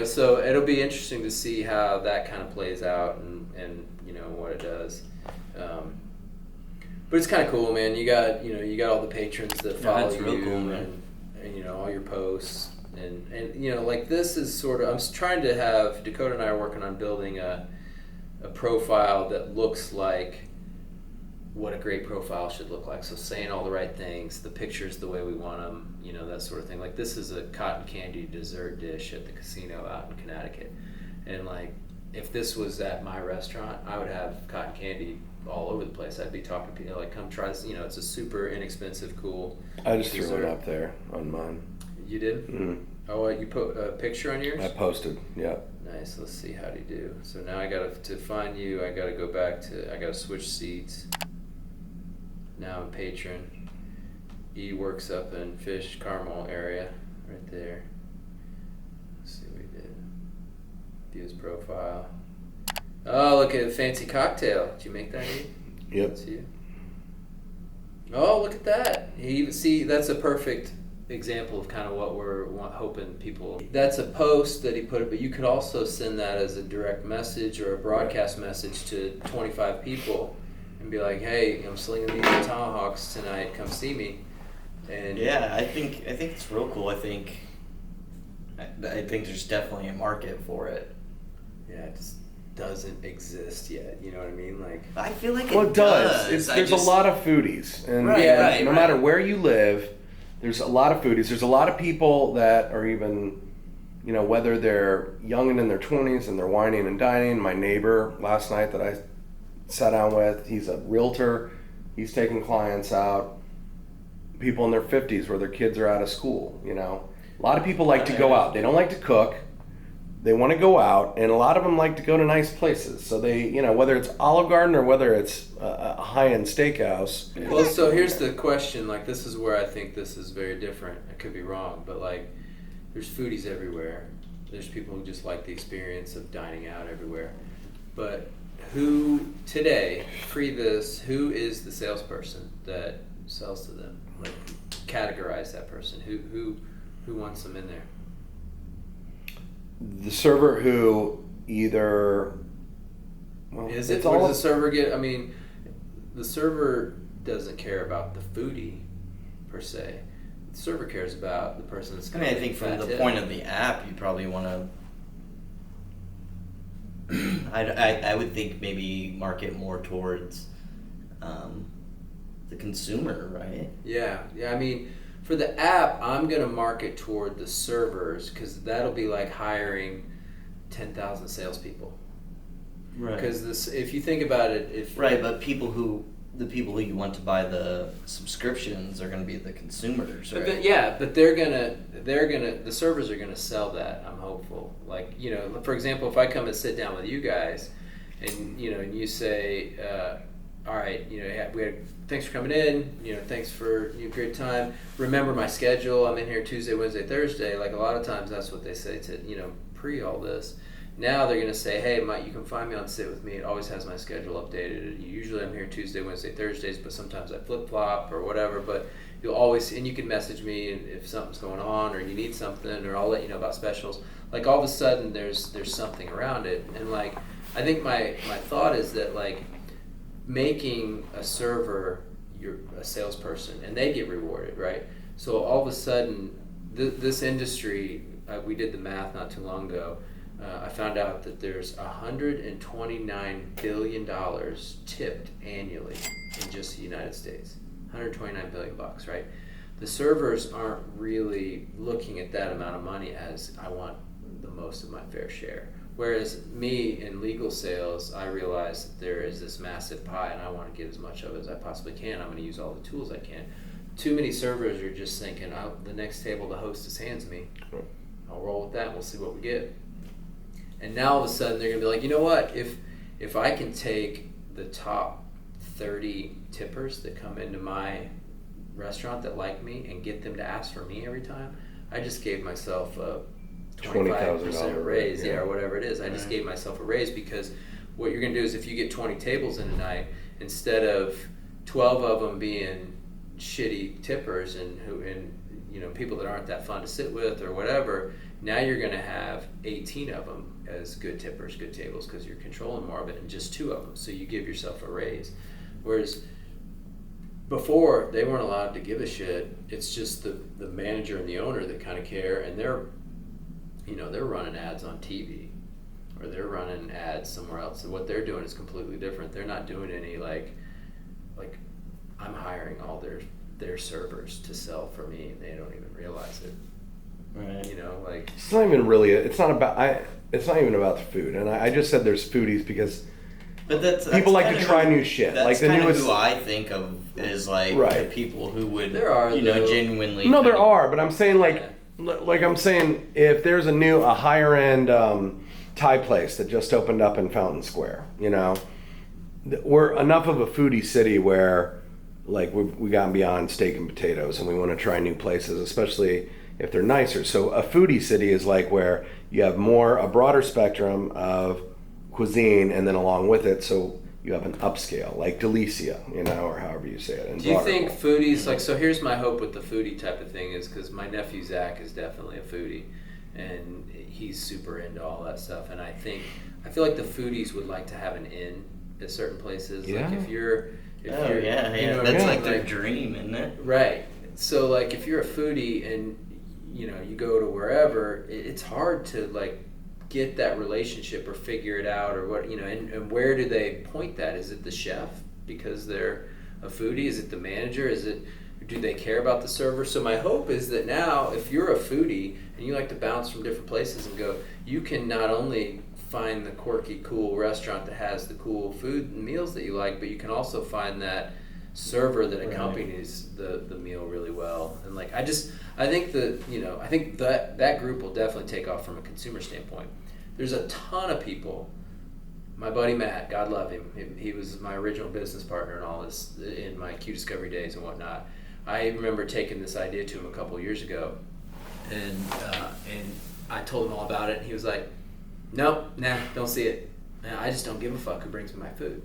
So it'll be interesting to see how that kind of plays out and what it does. But it's kind of cool, man. You got all the patrons that follow you, real cool, man. and all your posts and like this is sort of, I'm trying to have, Dakota and I are working on building a profile that looks like what a great profile should look like. So saying all the right things, the pictures the way we want them, that sort of thing. Like this is a cotton candy dessert dish at the casino out in Connecticut. And like, if this was at my restaurant, I would have cotton candy all over the place. I'd be talking to people like, come try this. It's a super inexpensive, cool I just dessert. threw it up there on mine. You did? Mm-hmm. Oh, you put a picture on yours? I posted, yeah. Nice. Let's see how do you do. So now to find you, I gotta go back to, I gotta switch seats. Now I'm patron. E works up in Fish Carmel area, right there. Let's see what he did. View his profile. Oh, look at a fancy cocktail. Did you make that, E? Yep. That's you. Oh, look at that. That's a perfect example of kind of what we're hoping people. That's a post that he put it, but you could also send that as a direct message or a broadcast message to 25 people and be like, hey, I'm slinging these tomahawks tonight, come see me. And I think it's real cool. I think I think there's definitely a market for it. Yeah, it just doesn't exist yet. You know what I mean? Like, I feel like Well, it does. There's a lot of foodies, and no matter where you live, there's a lot of foodies. There's a lot of people that are even, whether they're young and in their 20s and they're whining and dining. My neighbor last night that I sat down with, he's a realtor. He's taking clients out. People in their 50s where their kids are out of school. A lot of people like to go out. They don't like to cook. They want to go out, and a lot of them like to go to nice places. So they, whether it's Olive Garden or whether it's a high-end steakhouse. Well, so here's the question. Like, this is where I think this is very different. I could be wrong, but like, there's foodies everywhere. There's people who just like the experience of dining out everywhere. But who today, pre this, who is the salesperson that sells to them? Like, categorize that person. Who wants them in there? The server who either is it? What does the server get? I mean, the server doesn't care about the foodie per se. The server cares about the person that's going to. I think from the point of the app, you probably want to. I would think maybe market more towards the consumer, right? Yeah. I mean, for the app, I'm going to market toward the servers because that'll be like hiring 10,000 salespeople. Right. Because if you think about it, but the people who you want to buy the subscriptions are going to be the consumers, right? But the servers are gonna sell that. I'm hopeful. Like, for example, if I come and sit down with you guys, and and you say, all right, thanks for coming in. Thanks for great time. Remember my schedule. I'm in here Tuesday, Wednesday, Thursday. Like, a lot of times that's what they say to pre all this. Now they're going to say, hey, you can find me on Sit With Me. It always has my schedule updated. Usually I'm here Tuesday, Wednesday, Thursdays, but sometimes I flip-flop or whatever. But you'll always, and you can message me if something's going on or you need something, or I'll let you know about specials. Like, all of a sudden there's something around it. And like, I think my thought is that like making a server a salesperson, and they get rewarded, right? So all of a sudden this industry, we did the math not too long ago. I found out that there's $129 billion tipped annually in just the United States. $129 billion bucks, right? The servers aren't really looking at that amount of money as I want the most of my fair share. Whereas me in legal sales, I realize that there is this massive pie and I want to get as much of it as I possibly can. I'm going to use all the tools I can. Too many servers are just thinking, the next table the hostess hands me, I'll roll with that and we'll see what we get. And now all of a sudden they're going to be like, you know what, if I can take the top 30 tippers that come into my restaurant that like me and get them to ask for me every time, I just gave myself a 25% raise, or whatever it is. I just gave myself a raise, because what you're going to do is if you get 20 tables in a night, instead of 12 of them being shitty tippers and people that aren't that fun to sit with or whatever, now you're going to have 18 of them as good tippers, good tables, because you're controlling more of it, and just 2 of them. So you give yourself a raise. Whereas before, they weren't allowed to give a shit. It's just the manager and the owner that kind of care, and they're running ads on TV, or they're running ads somewhere else. So what they're doing is completely different. They're not doing any like I'm hiring all their servers to sell for me, and they don't even realize it. Right. It's not even really. It's not even about the food. And I just said there's foodies because. But that's people like to try new shit. That's like the kind newest. Of who I think of is like the people who would genuinely. No, there are, but I'm saying I'm saying if there's a higher end Thai place that just opened up in Fountain Square, we're enough of a foodie city where like we gotten beyond steak and potatoes, and we want to try new places, especially if they're nicer. So a foodie city is like where you have a broader spectrum of cuisine, and then along with it, so you have an upscale, like Delicia, or however you say it. Do you think foodies, so here's my hope with the foodie type of thing is, because my nephew Zach is definitely a foodie, and he's super into all that stuff, and I feel like the foodies would like to have an inn at certain places. Yeah. Like if you're that's like their dream, isn't it? Right. So like if you're a foodie and you go to wherever, it's hard to like get that relationship or figure it out or what, and where do they point that? Is it the chef because they're a foodie? Is it the manager? Do they care about the server? So my hope is that now if you're a foodie and you like to bounce from different places and go, you can not only find the quirky, cool restaurant that has the cool food and meals that you like, but you can also find that server that accompanies the meal really well. And like I think that group will definitely take off from a consumer standpoint. There's a ton of people. My buddy Matt, God love him, he was my original business partner and all this in my Q Discovery days and whatnot. I remember taking this idea to him a couple of years ago, and I told him all about it, and he was like, "Nope, nah, don't see it. I just don't give a fuck who brings me my food."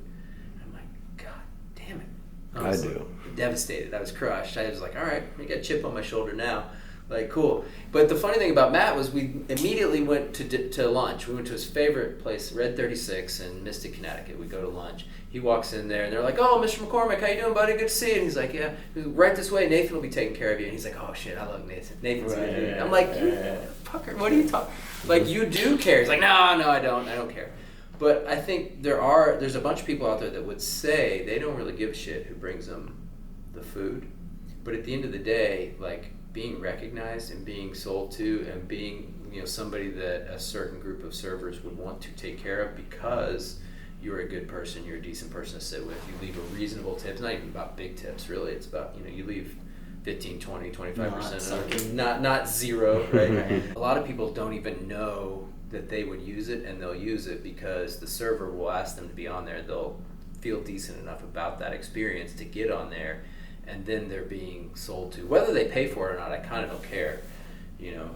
I'm like, God damn it. Honestly, I do. Devastated. I was crushed. I was like, all right, I got a chip on my shoulder now. Like, cool. But the funny thing about Matt was we immediately went to lunch. We went to his favorite place, Red 36 in Mystic, Connecticut. We go to lunch. He walks in there, and they're like, "Oh, Mr. McCormick, how you doing, buddy? Good to see you." And he's like, "Yeah, right this way. Nathan will be taking care of you." And he's like, "Oh, shit, I love Nathan. Nathan's good dude." I'm like, "You fucker, what are you talking? Like, you do care." He's like, No, I don't. I don't care." But I think there's a bunch of people out there that would say they don't really give a shit who brings them the food. But at the end of the day, like, being recognized and being sold to and being, somebody that a certain group of servers would want to take care of because you're a good person, you're a decent person to sit with, you leave a reasonable tip. It's not even about big tips, really. It's about, you leave 15, 20, 25%. Not zero, right? A lot of people don't even know that they would use it, and they'll use it because the server will ask them to be on there. They'll feel decent enough about that experience to get on there, and then they're being sold to. Whether they pay for it or not, I kind of don't care.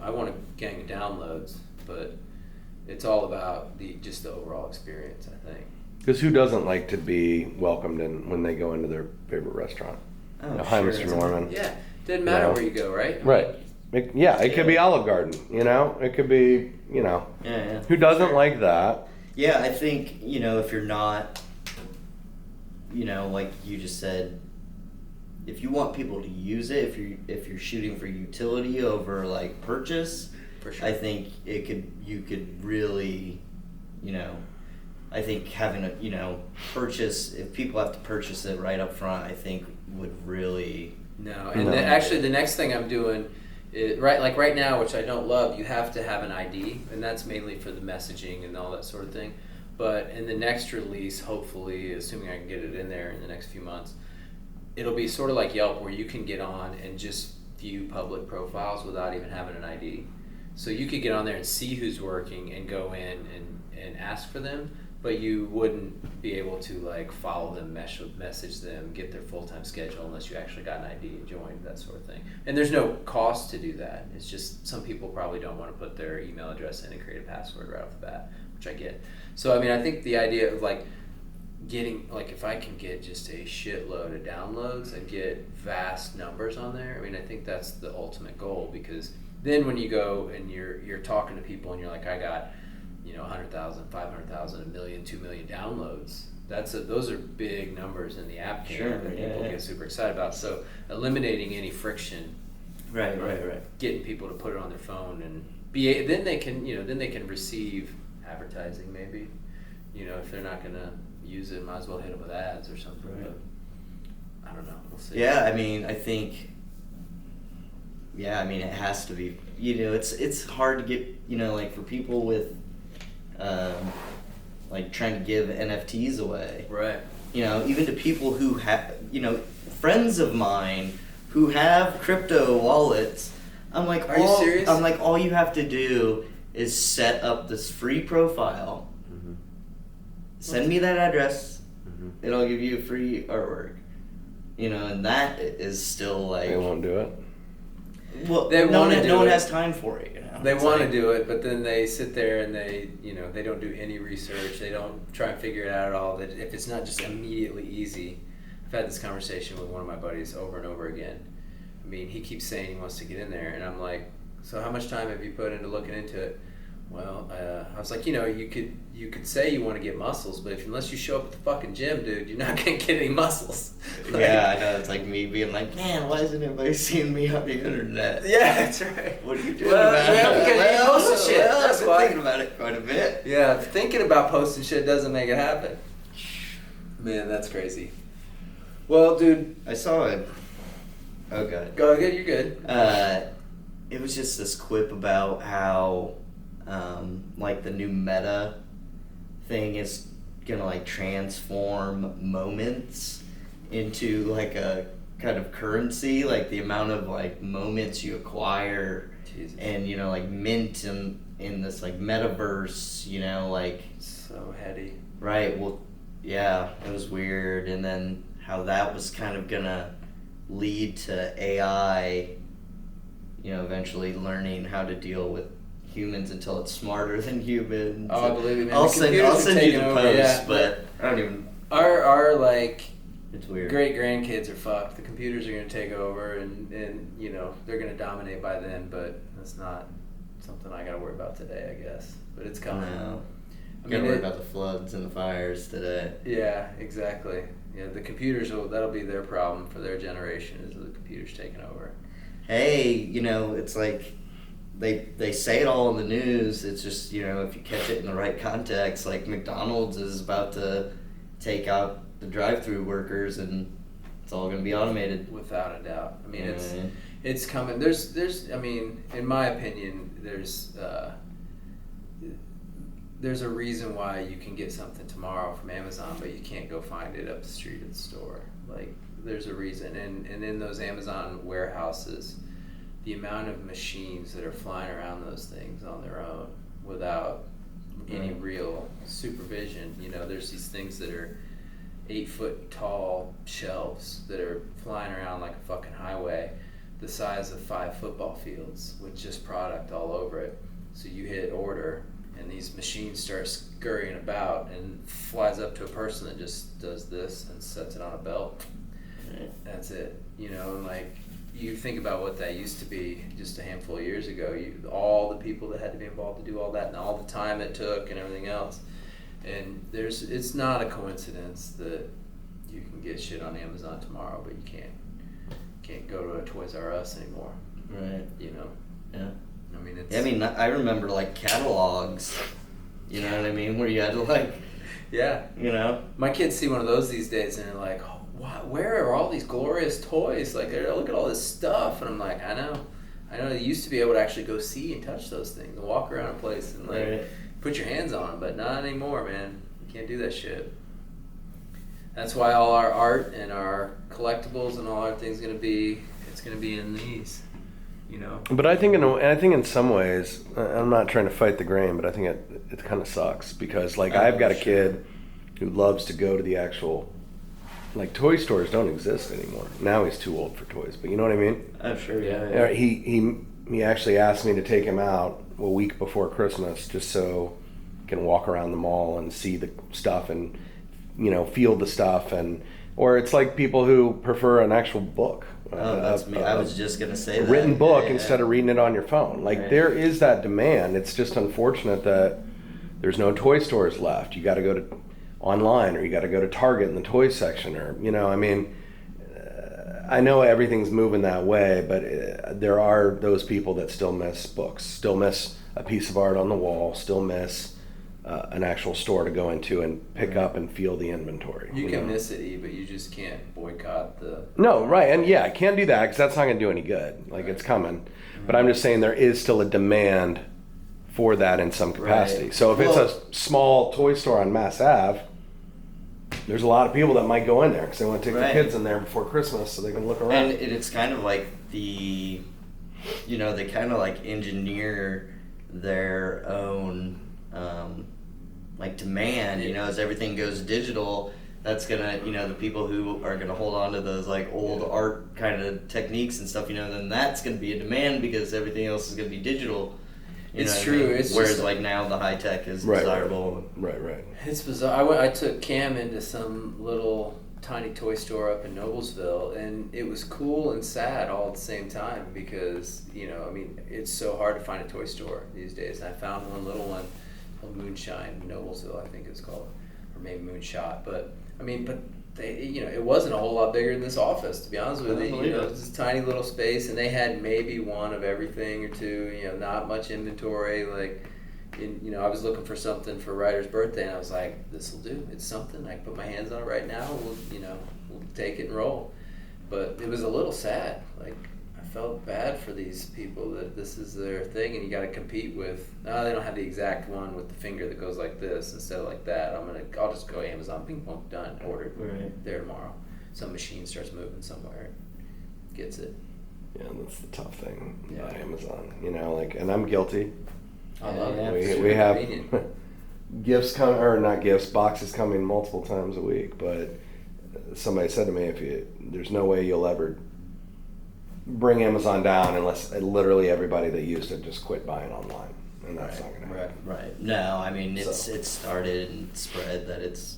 I want a gang of downloads, but it's all about just the overall experience, I think. Because who doesn't like to be welcomed in when they go into their favorite restaurant? Oh, Hi, sure. Mr. Norman. Yeah, doesn't matter where you go, right? Right. It could be Olive Garden, It could be, Yeah. Who doesn't like that? Yeah, I think, if you're not, like you just said, if you want people to use it, if you're shooting for utility over like purchase, For sure. I think you could really, I think having a, purchase, if people have to purchase it right up front, I think would really. No, and actually the next thing I'm doing, right now, which I don't love, you have to have an ID, and that's mainly for the messaging and all that sort of thing. But in the next release, hopefully, assuming I can get it in there in the next few months, it'll be sort of like Yelp where you can get on and just view public profiles without even having an ID. So you could get on there and see who's working and go in and ask for them, but you wouldn't be able to like follow them, message them, get their full-time schedule unless you actually got an ID and joined, that sort of thing. And there's no cost to do that. It's just some people probably don't want to put their email address in and create a password right off the bat, which I get. So I mean, I think the idea of like getting, like, if I can get just a shitload of downloads and get vast numbers on there, I mean, I think that's the ultimate goal, because then when you go and you're talking to people and you're like, I got 100,000, 500,000, 1 million, 2 million downloads. Those are big numbers in the app game that people get super excited about. So eliminating any friction, Right. getting people to put it on their phone and then they can receive advertising maybe. If they're not gonna use it, might as well hit them with ads or something. Right. But I don't know. We'll see. Yeah, I mean, I think. Yeah, I mean, it has to be. It's hard to get. Like for people with. Like trying to give NFTs away. Right. Even to people who have, friends of mine who have crypto wallets. I'm like, Are you serious? I'm like, all you have to do is set up this free profile. Mm-hmm. Send me that address. Mm-hmm. And I'll give you free artwork. And that is still like. They won't do it. Well, They no wanna one, do no one it. has time for it. They It's want to like- do it, but then they sit there and they don't do any research. They don't try and figure it out at all. That if it's not just immediately easy. I've had this conversation with one of my buddies over and over again. I mean, he keeps saying he wants to get in there, and I'm like, so how much time have you put into looking into it? Well, I was like, you could say you want to get muscles, but unless you show up at the fucking gym, dude, you're not gonna get any muscles. Yeah, I know. It's like me being like, man, why isn't anybody seeing me on the internet? Yeah, that's right. What are you doing about it? Yeah, because you post shit. That's I've been why. thinking about it quite a bit. Yeah, thinking about posting shit doesn't make it happen. Man, that's crazy. Well, dude, I saw it. Oh, God. Go good. You're good. It was just this quip about how, like, the new meta thing is gonna, like, transform moments into, like, a kind of currency, like the amount of, like, moments you acquire. Jesus. And, like, mint in this, like, metaverse, like... So heady. Right, well, yeah, it was weird. And then how that was kind of gonna lead to AI, eventually learning how to deal with humans until it's smarter than humans. Oh, believe me, man. I'll send you the post, yeah. but I don't even... Our like... It's weird. Great grandkids are fucked. The computers are going to take over, and they're going to dominate by then. But that's not something I got to worry about today, I guess. But it's coming. No. Gotta worry about the floods and the fires today. Yeah, exactly. Yeah, the computers that'll be their problem for their generation, is the computers taking over. Hey, it's like they say it all in the news. It's just, if you catch it in the right context, like McDonald's is about to take out the drive-through workers, and it's all going to be automated. Without a doubt. I mean, it's coming. There's. I mean, in my opinion, there's a reason why you can get something tomorrow from Amazon, but you can't go find it up the street at the store. Like, there's a reason. And in those Amazon warehouses, the amount of machines that are flying around those things on their own without any real supervision. There's these things that are 8-foot tall shelves that are flying around like a fucking highway, the size of 5 football fields, with just product all over it. So you hit order, and these machines start scurrying about, and flies up to a person that just does this and sets it on a belt. That's it. And like, you think about what that used to be just a handful of years ago. All the people that had to be involved to do all that, and all the time it took, and everything else. And it's not a coincidence that you can get shit on Amazon tomorrow, but you can't go to a Toys R Us anymore. Right. Yeah. I mean, it's... I remember, like, catalogs, you know what I mean, where you had to, like... Yeah. My kids see one of those these days, and they're like, oh, where are all these glorious toys? Like, look at all this stuff. And I'm like, I know. You used to be able to actually go see and touch those things and walk around a place and, like, right. Put your hands on them, but not anymore, man. You can't do that shit. That's why all our art and our collectibles and all our things it's gonna be in these, But I think in some ways, I'm not trying to fight the grain, but I think it kind of sucks because, like, I've got a kid who loves to go to the actual, like, toy stores don't exist anymore. Now he's too old for toys, but you know what I mean? Oh, sure, yeah. He actually asked me to take him out a week before Christmas just so he can walk around the mall and see the stuff and, feel the stuff, or it's like people who prefer an actual book. Oh, that's me. I was just going to say that. A written book instead of reading it on your phone. Like, there is that demand. It's just unfortunate that there's no toy stores left. You got to go to online, or you got to go to Target in the toy section, or, I know everything's moving that way, but there are those people that still miss books, still miss a piece of art on the wall, still miss an actual store to go into and pick up and feel the inventory. You can miss it, but you just can't boycott the... No, right, and yeah, I can't do that because that's not going to do any good. Like, it's coming. But I'm just saying there is still a demand for that in some capacity. Right. So if it's a small toy store on Mass Ave, there's a lot of people that might go in there because they want to take their kids in there before Christmas so they can look around. And it's kind of like they kind of like engineer their own like demand, as everything goes digital. That's gonna, the people who are gonna hold on to those like old art kind of techniques and stuff, then that's gonna be a demand because everything else is gonna be digital. It's true. I mean? It's whereas like now the high tech is desirable. Right. It's bizarre. I took Cam into some little tiny toy store up in Noblesville, and it was cool and sad all at the same time because, it's so hard to find a toy store these days. And I found one little one called Moonshine, Noblesville, I think it's called, or maybe Moonshot. But they, it wasn't a whole lot bigger than this office, to be honest with you. It was this tiny little space, and they had maybe one of everything or two. Not much inventory. I was looking for something for a writer's birthday, and I was like, "This will do. It's something. I can put my hands on it right now. We'll take it and roll." But it was a little sad. I felt bad for these people that this is their thing, and you got to compete with. No, they don't have the exact one with the finger that goes like this instead of like that. I'll just go Amazon, ping pong, done, ordered, there tomorrow. Some machine starts moving somewhere, gets it. Yeah, that's the tough thing about Amazon. And I'm guilty. I love it. We have gifts come, or not gifts, boxes coming multiple times a week. But somebody said to me, there's no way you'll ever bring Amazon down unless literally everybody that used it just quit buying online, and that's not going to happen. Right. No, it's started and spread that it's.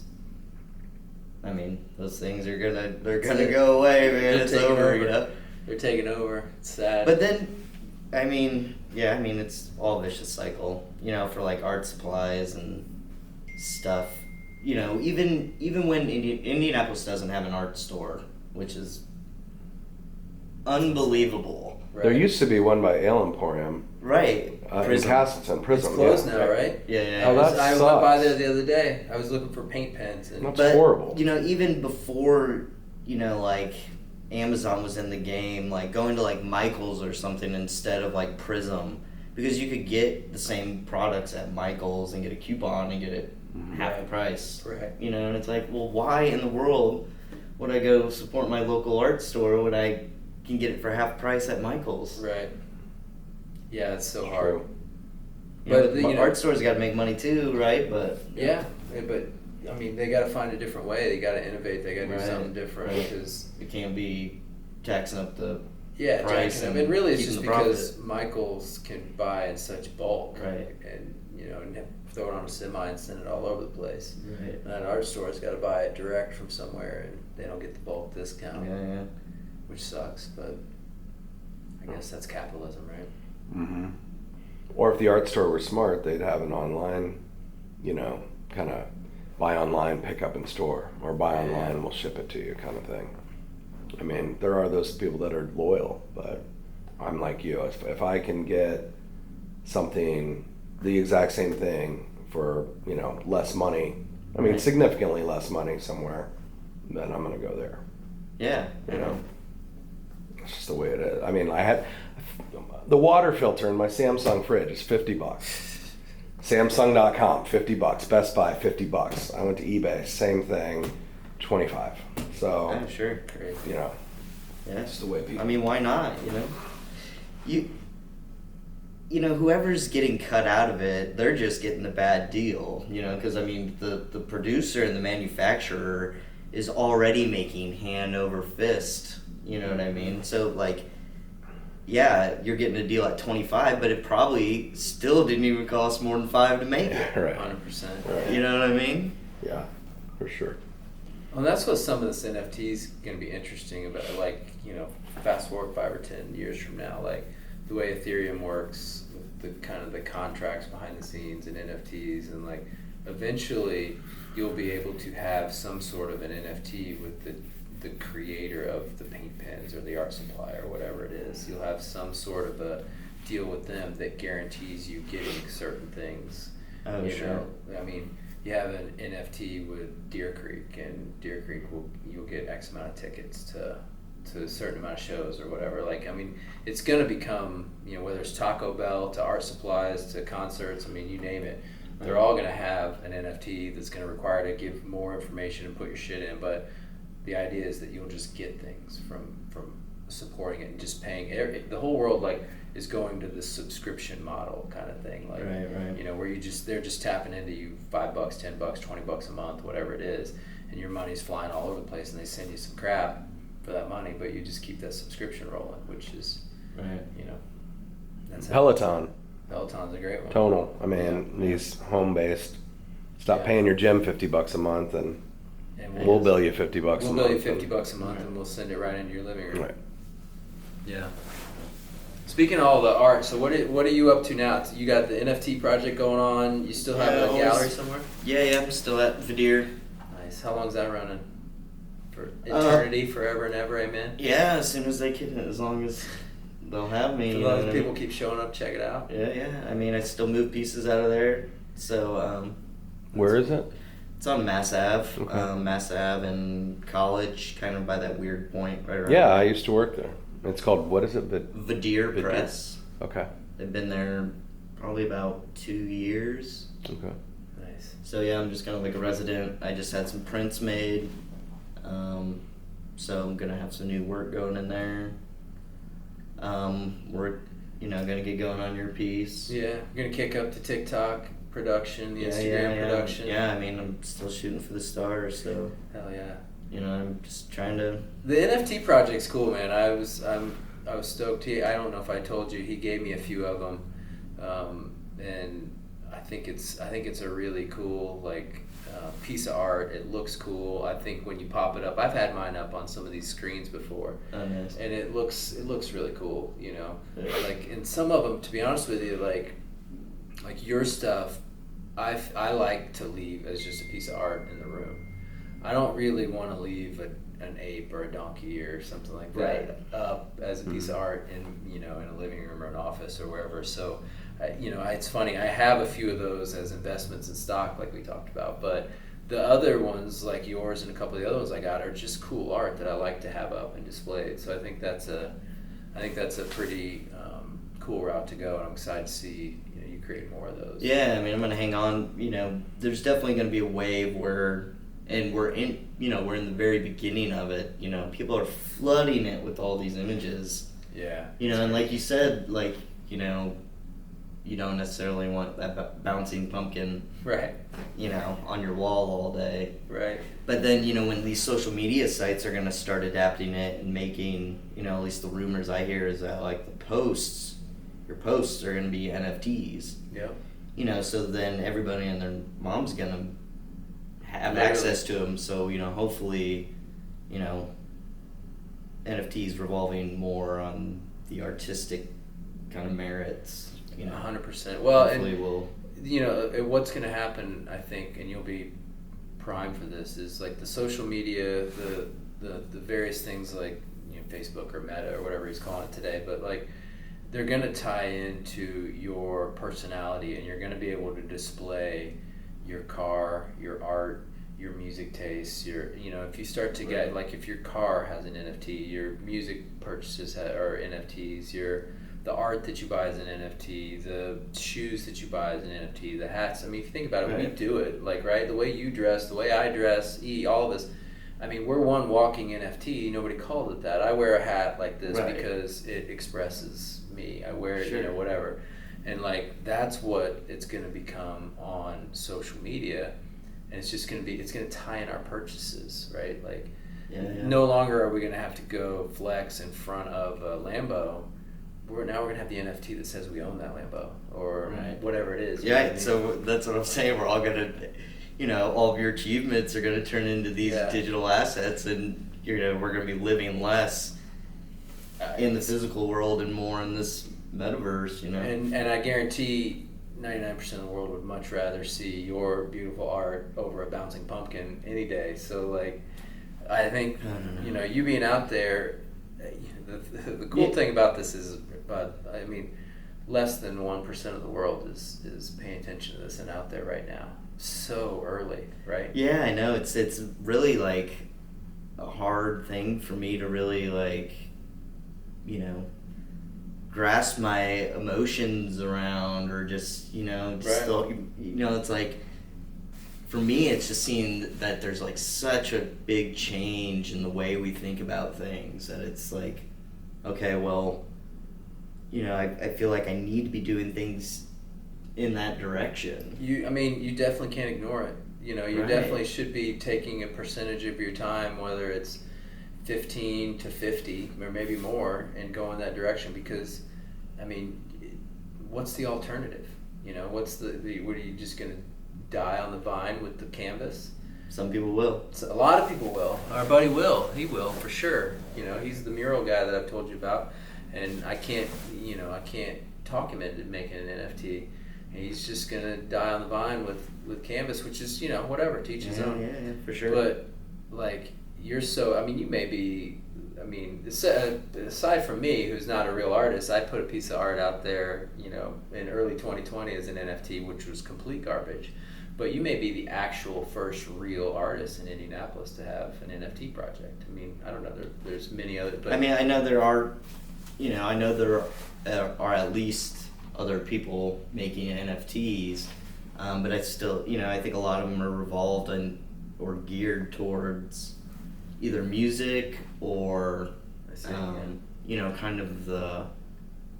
Those things are gonna go away, man. It's over. They're taking over. It's sad. But then, it's all vicious cycle. For art supplies and stuff. Even when Indianapolis doesn't have an art store, which is unbelievable. Right. There used to be one by Ale Emporium. Right. In Castleton, Prism. It's closed now, right? Yeah. Oh, I went by there the other day. I was looking for paint pens. That's horrible. Even before, Amazon was in the game, going to Michael's or something instead of Prism, because you could get the same products at Michael's and get a coupon and get it half the price. Right. And it's why in the world would I go support my local art store when I can get it for half price at Michael's? Right. Yeah, it's so hard. But art stores got to make money too, right? But they got to find a different way. They got to innovate. They got to do something different because it can't be taxing up the price. And really, it's just because profit. Michaels can buy in such bulk, right? And and throw it on a semi and send it all over the place. Right. And an art store's got to buy it direct from somewhere, and they don't get the bulk discount. Yeah. Which sucks, but I guess that's capitalism, right? Mm-hmm. Or if the art store were smart, they'd have an online, kind of buy online, pick up in store, or buy online and we'll ship it to you kind of thing. There are those people that are loyal, but I'm like you. If I can get something, the exact same thing for, less money, significantly less money somewhere, then I'm going to go there. Yeah. It's just the way it is. I had the water filter in my Samsung fridge is $50. Samsung.com, $50. Best Buy, $50. I went to eBay, same thing, $25. So, yeah, sure. Crazy. Yeah. It's the way people. Why not? Whoever's getting cut out of it, they're just getting the bad deal. Because the producer and the manufacturer is already making hand over fist. You know what I mean? So you're getting a deal at $25, but it probably still didn't even cost more than $5 to make it. Right. 100%. Right. You know what I mean? Yeah, for sure. Well, that's what some of this NFT is going to be interesting about. Fast forward 5 or 10 years from now, the way Ethereum works, with the kind of the contracts behind the scenes and NFTs, and eventually you'll be able to have some sort of an NFT with the creator of the paint pens or the art supply or whatever it is. You'll have some sort of a deal with them that guarantees you getting certain things. Oh, sure. You have an NFT with Deer Creek, and Deer Creek you'll get X amount of tickets to a certain amount of shows or whatever. It's going to become, whether it's Taco Bell to art supplies to concerts, you name it. They're all going to have an NFT that's going to require to give more information and put your shit in, but the idea is that you'll just get things from supporting it and just paying. The whole world is going to this subscription model kind of thing, right. Where they're just tapping into you $5, $10, $20 a month, whatever it is, and your money's flying all over the place, and they send you some crap for that money, but you just keep that subscription rolling, which is right. That's Peloton's a great one. Tonal. These home based. Stop paying your gym $50 a month and And We'll bill you $50 a month. We'll bill you $50 a month, and we'll send it right into your living room. Right. Yeah. Speaking of all the art, so what are you up to now? You got the NFT project going on. You still have a gallery somewhere? Yeah, I'm still at Vidir. Nice. How long's that running? For eternity, forever and ever, amen? Yeah, as soon as they can, as long as they'll have me. As long as people keep showing up, check it out. Yeah. I mean, I still move pieces out of there. So, where is it? It's on Mass Ave. Okay. Mass Ave and College, kind of by that weird point right around Yeah, there. I used to work there. It's called, what is it? Vidir Press. Okay. They've been there probably about 2 years. Okay. Nice. So yeah, I'm just kind of like a resident. I just had some prints made. So I'm gonna have some new work going in there. We're, gonna get going on your piece. Yeah, you're gonna kick up the TikTok production, the Yeah, Instagram production. Yeah, I mean, I'm still shooting for the stars, so Hell yeah. I'm just trying to. The NFT project's cool, man. I was stoked. I don't know if I told you, he gave me a few of them, and I think it's a really cool piece of art. It looks cool. I think when you pop it up, I've had mine up on some of these screens before, Oh, nice. and it looks really cool. Yeah. And some of them, to be honest with you, like your stuff, I like to leave as just a piece of art in the room. I don't really want to leave an ape or a donkey or something like that up as a piece of art in a living room or an office or wherever. So, it's funny. I have a few of those as investments in stock, like we talked about. But the other ones, like yours and a couple of the other ones I got, are just cool art that I like to have up and displayed. So I think that's a pretty cool route to go, and I'm excited to see you create more of those. Yeah, I mean, I'm gonna hang on. There's definitely gonna be a wave where. And we're in the very beginning of it. People are flooding it with all these images. Yeah. And like you said, you don't necessarily want that bouncing pumpkin, Right. On your wall all day. Right. But then, when these social media sites are gonna start adapting it and making, at least the rumors I hear is that your posts are gonna be NFTs. Yep. So then everybody and their mom's gonna have Literally. access to them, so hopefully NFTs revolving more on the artistic kind of merits 100%. Well, hopefully and what's going to happen, I think, and you'll be primed for this, is like the social media, the various things like Facebook or Meta or whatever he's calling it today, but they're going to tie into your personality, and you're going to be able to display your car, your art, your music tastes, if you start to get, if your car has an NFT, your music purchases are NFTs, the art that you buy is an NFT, the shoes that you buy is an NFT, the hats. I mean, if you think about it, we do it, the way you dress, the way I dress, all of us. I mean, we're one walking NFT. Nobody called it that. I wear a hat like this because it expresses me. I wear it, whatever. And that's what it's going to become on social media, and it's going to tie in our purchases, right? No longer are we going to have to go flex in front of a Lambo. We're going to have the NFT that says we own that Lambo or whatever it is. Yeah, so that's what I'm saying. We're all going to, all of your achievements are going to turn into these digital assets, and we're going to be living less in the physical world and more in this metaverse, And I guarantee 99% of the world would much rather see your beautiful art over a bouncing pumpkin any day. So I think you being out there, the cool thing about this is, less than 1% of the world is paying attention to this and out there right now. So early, right? Yeah, I know. It's really a hard thing for me to really grasp my emotions around, or just it's for me, it's just seeing that there's such a big change in the way we think about things, that it's okay, well, I feel like I need to be doing things in that direction. You definitely can't ignore it. You definitely should be taking a percentage of your time, whether it's 15 to 50 or maybe more, and go in that direction, because what's the alternative? What are you just going to die on the vine with the canvas? Some people will. So a lot of people will. Our buddy Will, he will for sure. You know, he's the mural guy that I've told you about, and I can't talk him into making an NFT. And he's just gonna die on the vine with canvas, which is whatever, teach his own. Yeah, for sure. But like you may be. I mean, aside from me, who's not a real artist, I put a piece of art out there, in early 2020 as an NFT, which was complete garbage. But you may be the actual first real artist in Indianapolis to have an NFT project. I mean, I don't know. There's many other. But I mean, I know there are, are at least other people making NFTs, but I still, I think a lot of them are revolved or geared towards either music or, kind of the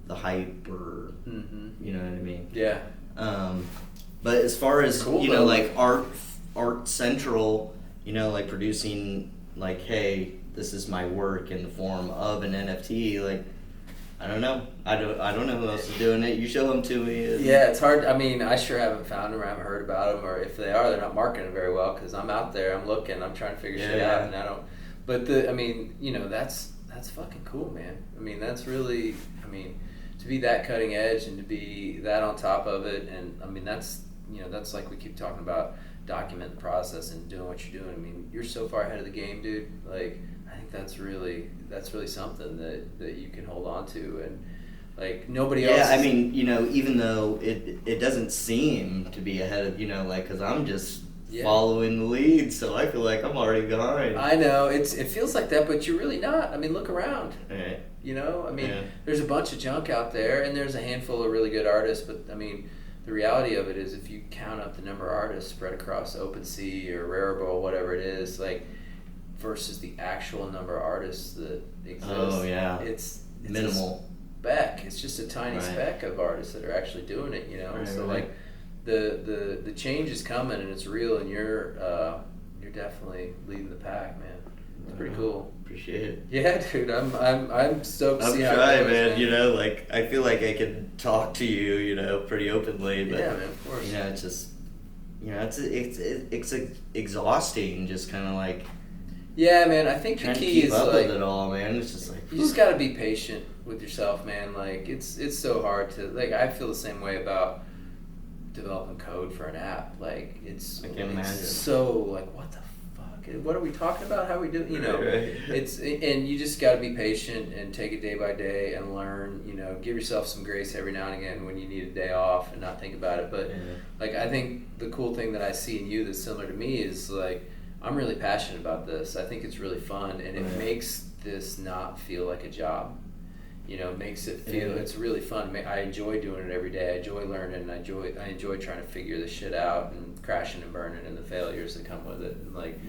hype or, you know what I mean? Yeah. But as far as, cool, like Art Central, like producing, like, hey, this is my work in the form of an NFT, like, I don't know. I don't know who else is doing it. You show them to me. Yeah, it's hard. I mean, I sure haven't found them or haven't heard about them, or if they are, they're not marketing them very well because I'm out there, I'm looking, I'm trying to figure shit out, and I don't. But that's fucking cool, man. I mean, that's really, to be that cutting edge and to be that on top of it, and I mean, that's like we keep talking about, document the process and doing what you're doing. I mean, you're so far ahead of the game, dude. Like, I think that's really something that you can hold on to, and like nobody else. Yeah, I mean, even though it doesn't seem to be ahead of, like, because I'm just following the lead, so I feel like I'm already behind. I know it feels like that, but you're really not. I mean, look around. Right. There's a bunch of junk out there, and there's a handful of really good artists, but I mean, the reality of it is, if you count up the number of artists spread across OpenSea or Rarible, whatever it is, like, versus the actual number of artists that exist. Oh yeah. It's minimal. Speck. It's just a tiny speck of artists that are actually doing it. Like the change is coming and it's real, and you're definitely leading the pack, man. It's pretty cool. Appreciate it. Yeah, dude. I'm stoked to see how trying, it goes, man. Like, I feel like I can talk to you, pretty openly, but yeah, man, of course. it's just, it's exhausting, just kind of like. Yeah, man. I think the key is up like with it all, man. It's just like you just got to be patient with yourself, man. Like it's so hard to, like, I feel the same way about developing code for an app. Like I can imagine. So like, what the fuck? What are we talking about? How are we doing? Right. And you just got to be patient and take it day by day and learn. Give yourself some grace every now and again when you need a day off and not think about it. But like, I think the cool thing that I see in you that's similar to me is like, I'm really passionate about this. I think it's really fun, and it makes this not feel like a job. Makes it feel it's really fun. I enjoy doing it every day. I enjoy learning. I enjoy trying to figure this shit out and crashing and burning and the failures that come with it. And like,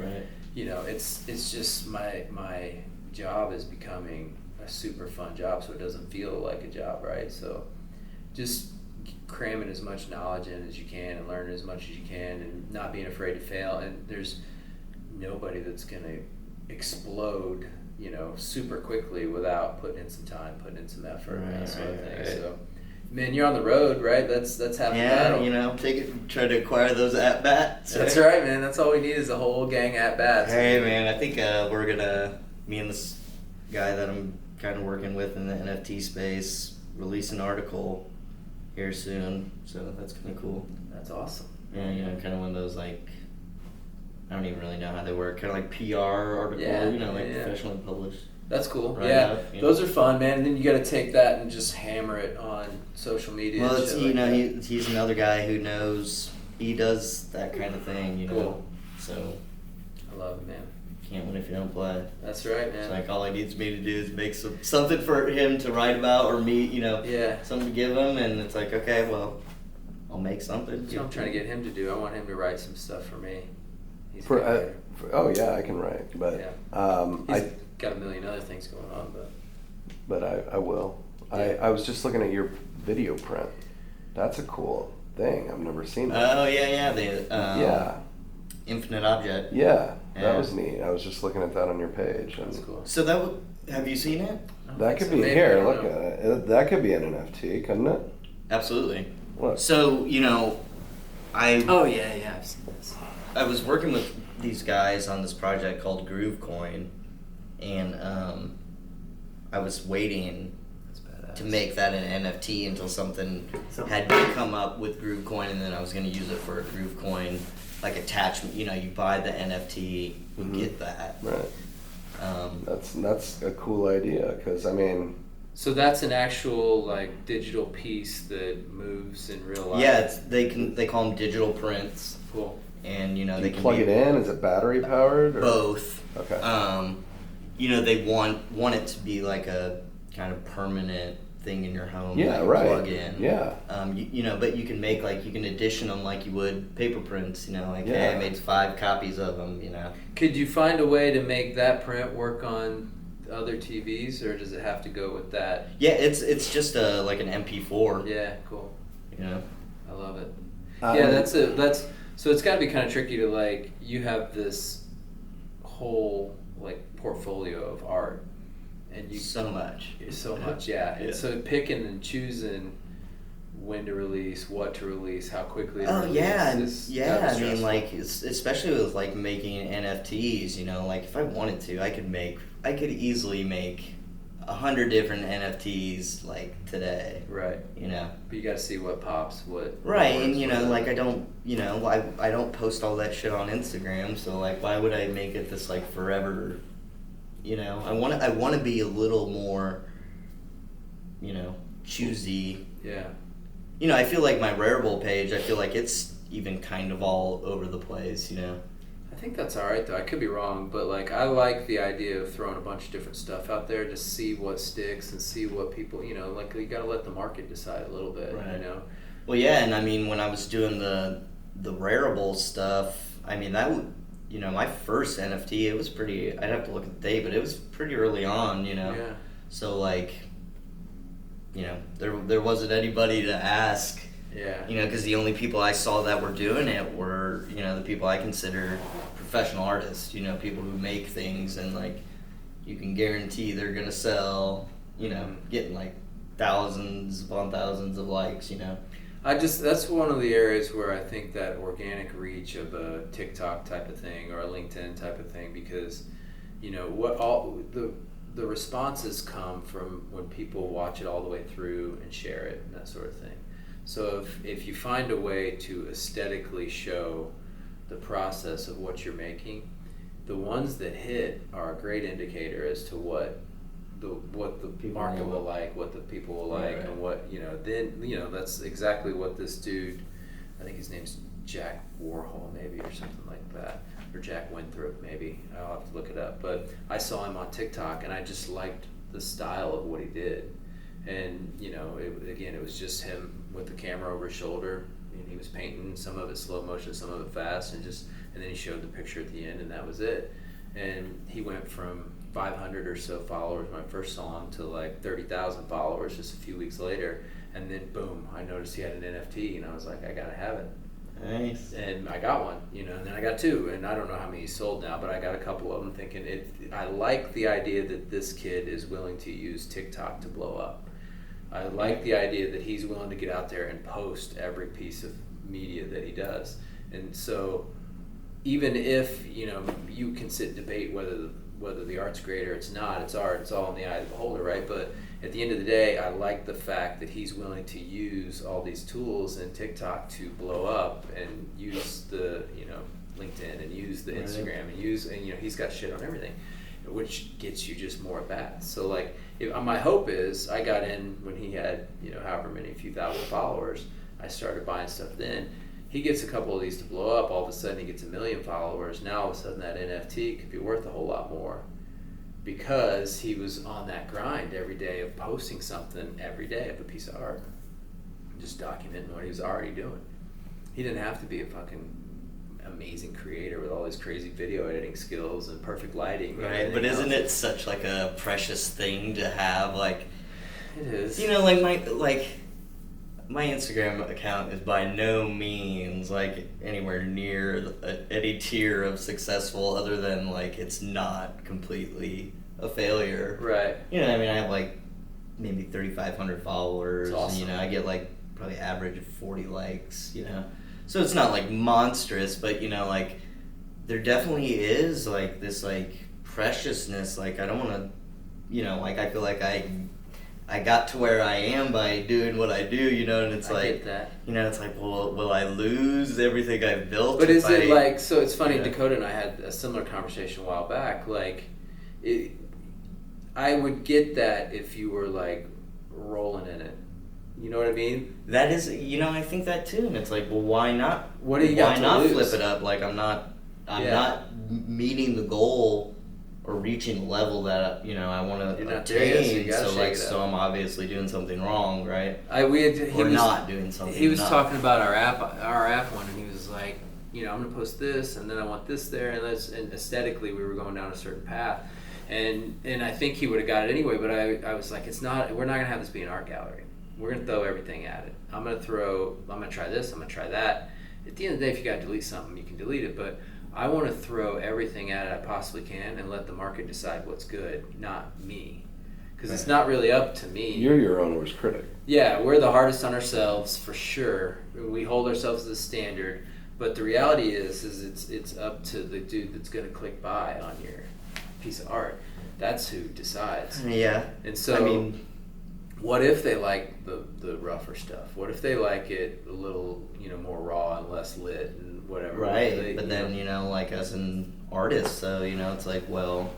it's just my job is becoming a super fun job, so it doesn't feel like a job, right? So just cramming as much knowledge in as you can and learning as much as you can and not being afraid to fail. And there's nobody that's going to explode, super quickly without putting in some time, putting in some effort, and that sort of thing. Right. So, man, you're on the road, right? That's half the battle. Try to acquire those at bats. That's right, man. That's all we need is a whole gang at bats. Hey, man, I think we're gonna, me and this guy that I'm kind of working with in the NFT space, release an article here soon. So that's kind of cool. That's awesome. Yeah, kind of one of those, like, I don't even really know how they work. Kind of like PR article, professionally published. That's cool. Right yeah, up, those are fun, man. And then you got to take that and just hammer it on social media. Well, and it's, shit he's another guy who knows, he does that kind of thing, Cool. So I love it, man. Can't win if you don't play. That's right, man. It's like all he needs me to do is make something for him to write about, or me, something to give him, and it's like, okay, well, I'll make something. That's what I'm trying to get him to do. I want him to write some stuff for me. He's oh yeah, I can write, but he's got a million other things going on, but I will. Yeah. I was just looking at your video print. That's a cool thing. I've never seen that. Oh yeah, the Infinite Object. Yeah, that was neat. I was just looking at that on your page. That's cool. So have you seen it? That could be here. Look at it. That could be an NFT, couldn't it? Absolutely. Look. So Oh yeah, I've seen this. I was working with these guys on this project called Groovecoin, and I was waiting to make that an NFT until something had come up with Groovecoin, and then I was going to use it for a Groovecoin like attachment. You know, you buy the NFT, you get that. Right. That's a cool idea, because I mean. So that's an actual like digital piece that moves in real life. Yeah, they call them digital prints. Cool. And you know Do they you can plug it in. Is it battery powered? Or? Both. Okay. You know, they want it to be like a kind of permanent thing in your home. Yeah, that you right. Plug in. Yeah. You know, but you can make like, you can edition them like you would paper prints. You know, like Yeah. hey, I made 5 copies of them. You know. Could you find a way to make that print work on other TVs, or does it have to go with that? Yeah, it's just like an MP4. Yeah, cool. You know. I love it. Yeah, that's so it's got to be kind of tricky to like, you have this whole like portfolio of art, and you so much, yeah. And so picking and choosing when to release, what to release, how quickly to release. I mean, like especially with like making NFTs. You know, like if I wanted to, I could easily make 100 different NFTs like today. Right. You know. But you got to see what pops, what. Right, and you know, like I don't post all that shit on Instagram, so like why would I make it this like forever? You know, I want to be a little more, you know, choosy. Yeah. You know, I feel like my Rarible page, I feel like it's even kind of all over the place, you know. I think that's all right though. I could be wrong, but like I like the idea of throwing a bunch of different stuff out there to see what sticks and see what people, you know, like you got to let the market decide a little bit, right. You know. Well, yeah, and I mean when I was doing the Rarible stuff, I mean that would, you know, my first NFT, it was pretty, I'd have to look at the date, but it was pretty early on, you know. Yeah. So like, you know, there wasn't anybody to ask. Yeah. You know, because the only people I saw that were doing it were, you know, the people I consider professional artists. You know, people who make things and like, you can guarantee they're gonna sell. You know, getting like thousands upon thousands of likes. You know. That's one of the areas where I think that organic reach of a TikTok type of thing or a LinkedIn type of thing, because, you know, what all the responses come from when people watch it all the way through and share it and that sort of thing. So if you find a way to aesthetically show the process of what you're making, the ones that hit are a great indicator as to what the market will like, what the people will like, right. And what, you know, then, you know, that's exactly what this dude, I think his name's Jack Warhol maybe, or something like that, or Jack Winthrop maybe, I'll have to look it up, but I saw him on TikTok and I just liked the style of what he did. And, you know, it was just him with the camera over his shoulder, and he was painting, some of it slow motion, some of it fast, and then he showed the picture at the end, and that was it. And he went from 500 or so followers when I first saw him to like 30,000 followers just a few weeks later, and then boom, I noticed he had an NFT, and I was like, I gotta have it. Nice. And I got one, you know, and then I got 2, and I don't know how many he sold now, but I got a couple of them thinking I like the idea that this kid is willing to use TikTok to blow up. I like the idea that he's willing to get out there and post every piece of media that he does. And so even if, you know, you can sit and debate whether the art's great or it's not, it's art, it's all in the eye of the beholder, right? But at the end of the day, I like the fact that he's willing to use all these tools in TikTok to blow up and use the, you know, LinkedIn and use the Instagram and you know, he's got shit on everything, which gets you just more at bats. So like, my hope is I got in when he had, you know, however many few thousand followers. I started buying stuff then. He gets a couple of these to blow up. All of a sudden he gets 1 million followers. Now all of a sudden that NFT could be worth a whole lot more because he was on that grind every day of posting something every day of a piece of art, just documenting what he was already doing. He didn't have to be a fucking amazing creator with all these crazy video editing skills and perfect lighting. Right, but isn't it such like a precious thing to have? Like, it is. You know, like my Instagram account is by no means like anywhere near any tier of successful, other than like it's not completely a failure. Right. You know, I mean, I have like maybe 3,500 followers. That's awesome. And, you know, I get like probably average of 40 likes. You know. So it's not like monstrous, but you know, like there definitely is like this like preciousness. Like I don't want to, you know, like I feel like I got to where I am by doing what I do, you know, and it's I like, get that. you know, it's like, well, will I lose everything I've built? But is it I, like, so it's funny, yeah. Dakota and I had a similar conversation a while back, like, I would get that if you were like rolling in it. You know what I mean? That is, you know, I think that too, and it's like, well, why not? What do you got Why to not lose? flip it up? Like I'm not meeting the goal or reaching the level that you know I want to You're not there yet, so you attain. gotta So shake like, it up. so I'm obviously doing something wrong, right? He was not doing something. He was enough. talking about our app one, and he was like, you know, I'm gonna post this, and then I want this there, and aesthetically we were going down a certain path, and I think he would have got it anyway. But I was like, we're not gonna have this be an art gallery. We're gonna throw everything at it. I'm gonna try this. I'm gonna try that. At the end of the day, if you gotta delete something, you can delete it. But I want to throw everything at it I possibly can and let the market decide what's good, not me, because it's not really up to me. You're your own worst critic. Yeah, we're the hardest on ourselves for sure. We hold ourselves to the standard, but the reality is it's up to the dude that's gonna click buy on your piece of art. That's who decides. Yeah. And so, I mean, what if they like the rougher stuff? What if they like it a little, you know, more raw and less lit and whatever? right. But then, you know, like as an artist, so, you know, it's like, well,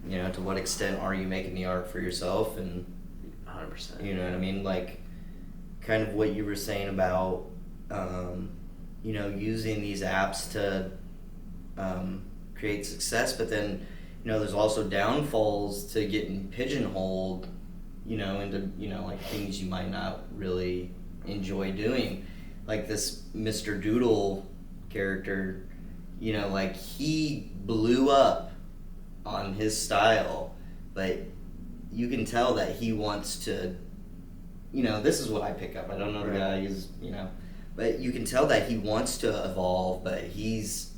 you know, to what extent are you making the art for yourself? And 100%. you know what I mean? Like, kind of what you were saying about, you know, using these apps to create success, but then, you know, there's also downfalls to getting pigeonholed, you know, into, you know, like things you might not really enjoy doing. Like this Mr. Doodle character, you know, like he blew up on his style, but you can tell that he wants to, you know, this is what I pick up. I don't know the guy, he's, you know, but you can tell that he wants to evolve, but his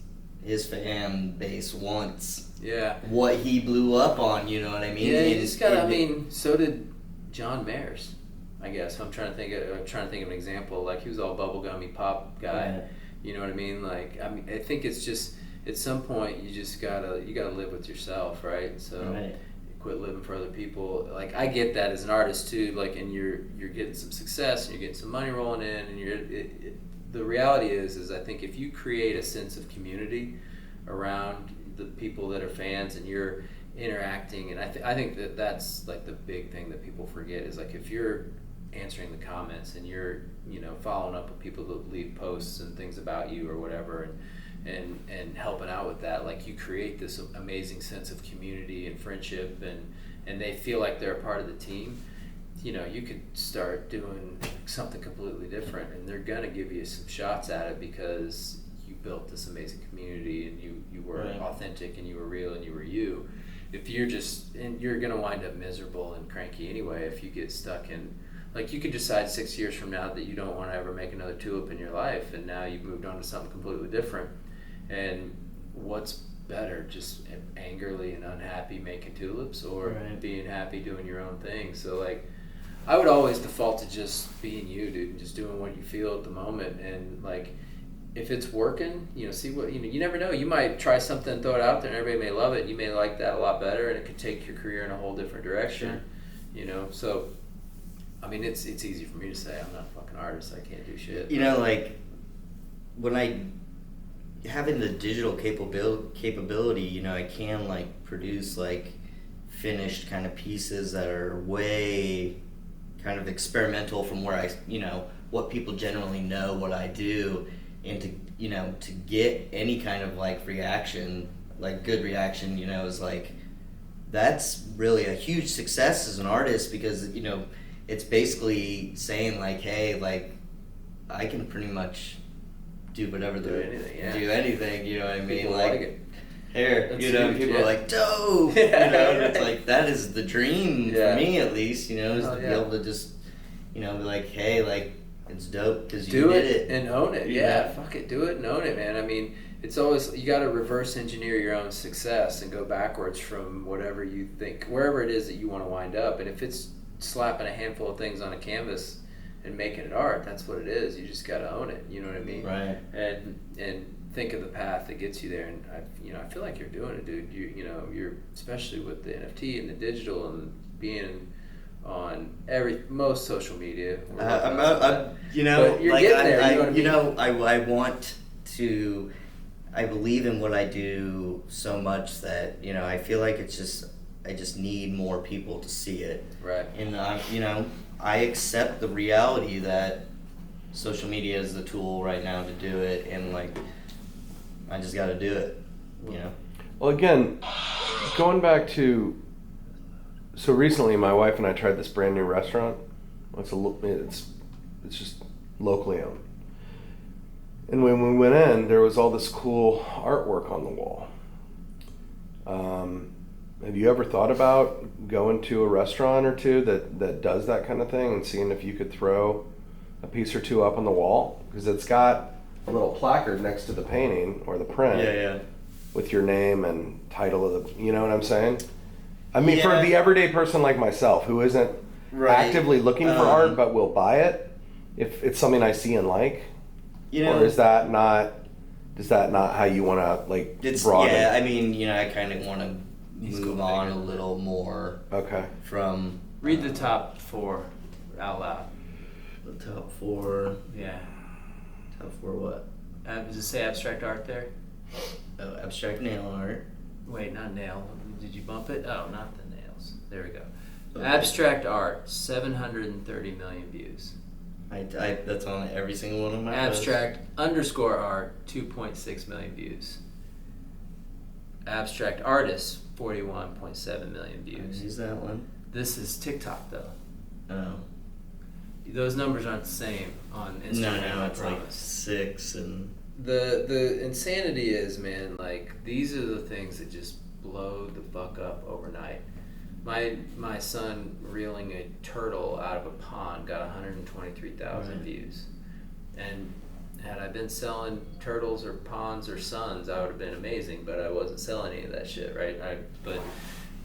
fan base wants what he blew up on, you know what I mean? Yeah, you just gotta, I mean, so did John Mayers, I guess. I'm trying to think of an example. Like, he was all bubblegummy pop guy. Yeah. You know what I mean? Like, I mean, I think it's just, at some point, you gotta live with yourself, right? So, quit living for other people. Like, I get that as an artist too. Like, and you're getting some success and you're getting some money rolling in, and the reality is I think if you create a sense of community around the people that are fans and you're interacting, and I think that's like the big thing that people forget is, like, if you're answering the comments and you're, you know, following up with people that leave posts and things about you or whatever, and helping out with that, like, you create this amazing sense of community and friendship, and they feel like they're a part of the team. You know, you could start doing something completely different, and they're gonna give you some shots at it because you built this amazing community and you were authentic and you were real and you were you. If you're and you're gonna wind up miserable and cranky anyway if you get stuck in, like, you could decide 6 years from now that you don't want to ever make another Tulip in your life, and now you've moved on to something completely different. And what's better, just angrily and unhappy making tulips, or being happy doing your own thing? So, like, I would always default to just being you, dude, and just doing what you feel at the moment. And, like, if it's working, you know, see what, you know, you never know. You might try something, throw it out there, and everybody may love it. You may like that a lot better, and it could take your career in a whole different direction. Sure. You know, so, I mean, it's easy for me to say I'm not a fucking artist. I can't do shit. You know, like, when having the digital capability, you know, I can, like, produce, like, finished kind of pieces that are way kind of experimental from where I, you know, what people generally know what I do, and to, you know, to get any kind of, like, reaction, like, good reaction, you know, is, like, that's really a huge success as an artist, because, you know, it's basically saying, like, hey, like, I can pretty much do whatever do anything, you know what I mean? People like it. Here, That's you know, huge, people are like, dope, you know, and it's like, that is the dream for me, at least, you know, is to be able to just, you know, be like, hey, like, it's dope because you did it and own it. Yeah, fuck it, do it and own it, man. I mean, it's always, you got to reverse engineer your own success and go backwards from whatever you think, wherever it is that you want to wind up. And if it's slapping a handful of things on a canvas and making it art. That's what it is. You just got to own it. You know what I mean? Right. And think of the path that gets you there. And I feel like you're doing it, dude. You're especially with the NFT and the digital and being on most social media. But you're like, getting there. I want to. I believe in what I do so much that I feel like I just need more people to see it. Right. And I accept the reality that social media is the tool right now to do it, and like I just got to do it. Well, again, going back to, so recently my wife and I tried this brand new restaurant. It's just locally owned. And when we went in, there was all this cool artwork on the wall. Have you ever thought about going to a restaurant or two that does that kind of thing and seeing if you could throw a piece or two up on the wall? Because it's got a little placard next to the painting or the print. Yeah. With your name and title of the, you know what I'm saying? I mean, for the everyday person like myself who isn't actively looking for art but will buy it if it's something I see and like, or is that not how you want to like broaden? Yeah, I mean, I kind of want to move on a little more. Okay. From read the top 4 out loud. The top 4. Yeah. Top 4 what? Does it say abstract art there? Oh, abstract nail art. Wait, not nail. Did you bump it? Oh, not the nails. There we go. Okay. Abstract art, 730 million views. I that's on every single one of my Abstract _ art, 2.6 million views. Abstract artist, 41.7 million views. Use that one. This is TikTok though. Oh. Those numbers aren't the same on Instagram. No, it's like 6 and. The insanity is, man, like these are the things that just blow the fuck up overnight. My son reeling a turtle out of a pond got 123,000 views, and had I been selling turtles or ponds or suns, I would have been amazing. But I wasn't selling any of that shit, right? But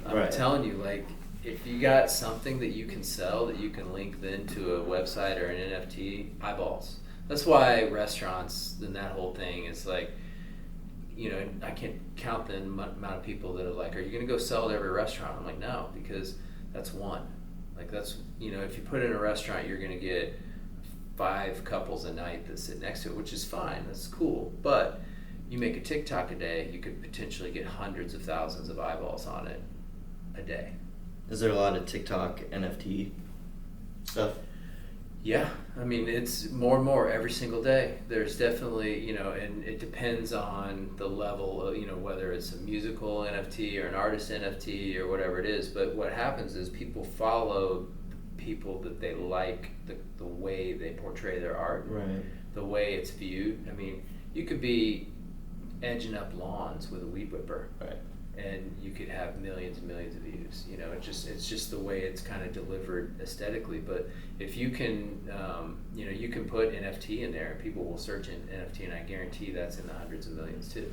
I'm telling you, like, if you got something that you can sell that you can link then to a website or an NFT, eyeballs. That's why restaurants and that whole thing is like, I can't count the amount of people that are like, are you going to go sell to every restaurant? I'm like, no, because that's one. Like that's, if you put it in a restaurant, you're going to get 5 couples a night that sit next to it, which is fine. That's cool. But you make a TikTok a day, you could potentially get hundreds of thousands of eyeballs on it a day. Is there a lot of TikTok NFT stuff? Yeah, I mean, it's more and more every single day. There's definitely, and it depends on the level of, whether it's a musical NFT or an artist NFT or whatever it is. But what happens is people follow people that they like, the way they portray their art, right? The way it's viewed. I mean, you could be edging up lawns with a weed whipper, right? And you could have millions and millions of views. It's just the way it's kind of delivered aesthetically. But if you can, you can put NFT in there, and people will search in NFT, and I guarantee that's in the hundreds of millions too.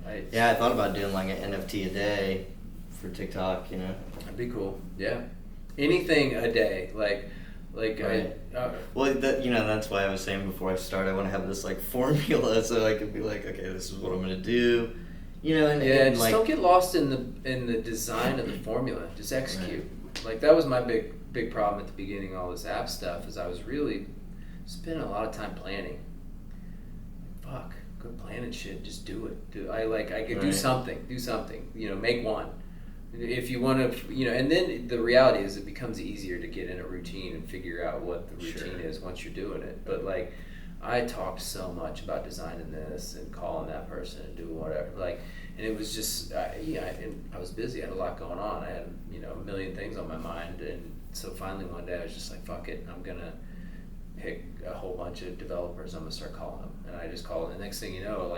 Right. I thought about doing like an NFT a day for TikTok. That'd be cool. Yeah, anything a day, like. Right. That's why I was saying before I start, I want to have this like formula so I could be like, okay, this is what I'm gonna do. Just don't get lost in the design of the formula. Just execute. Right. Like that was my big problem at the beginning of all this app stuff, is I was really spending a lot of time planning. Fuck, good planning shit. Just do it. I could do something. Make one. If you want to, and then the reality is it becomes easier to get in a routine and figure out what the routine is once you're doing it. But like, I talked so much about designing this and calling that person and doing whatever. And it was just, I was busy. I had a lot going on. I had, a million things on my mind. And so finally one day I was just like, fuck it. I'm going to pick a whole bunch of developers. I'm going to start calling them. And I just called. And the next thing you know,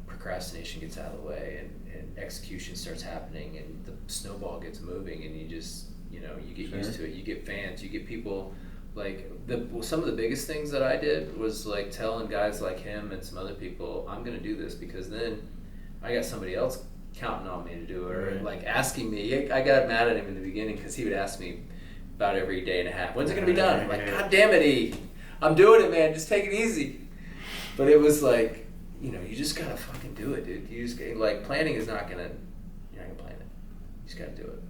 procrastination gets out of the way and execution starts happening and the snowball gets moving and you just, you get used to it. You get fans. You get people. Some of the biggest things that I did was like telling guys like him and some other people, I'm going to do this because then I got somebody else counting on me to do it, or like asking me. I got mad at him in the beginning because he would ask me about every day and a half. When's it gonna be done? I'm like, God damn it, E. I'm doing it, man. Just take it easy. But it was like, you know, you just gotta fucking do it, dude. You just like planning is not gonna. You're not gonna plan it. You just gotta do it.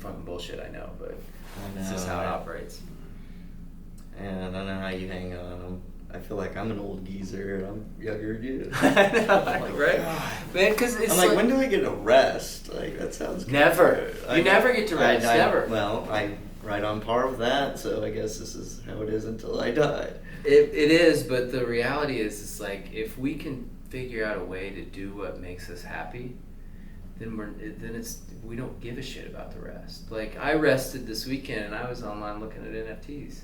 Fucking bullshit, I know, but this is how it operates. And I don't know how you hang on. I feel like I'm an old geezer and I'm younger than you. I know, like, right? God. Man, because it's I'm like, when do I get a rest? Like, that sounds never. You never get to rest. Never. Well, I'm right on par with that, so I guess this is how it is until I die. It is, but the reality is, it's like if we can figure out a way to do what makes us happy, then we don't give a shit about the rest. Like I rested this weekend and I was online looking at NFTs.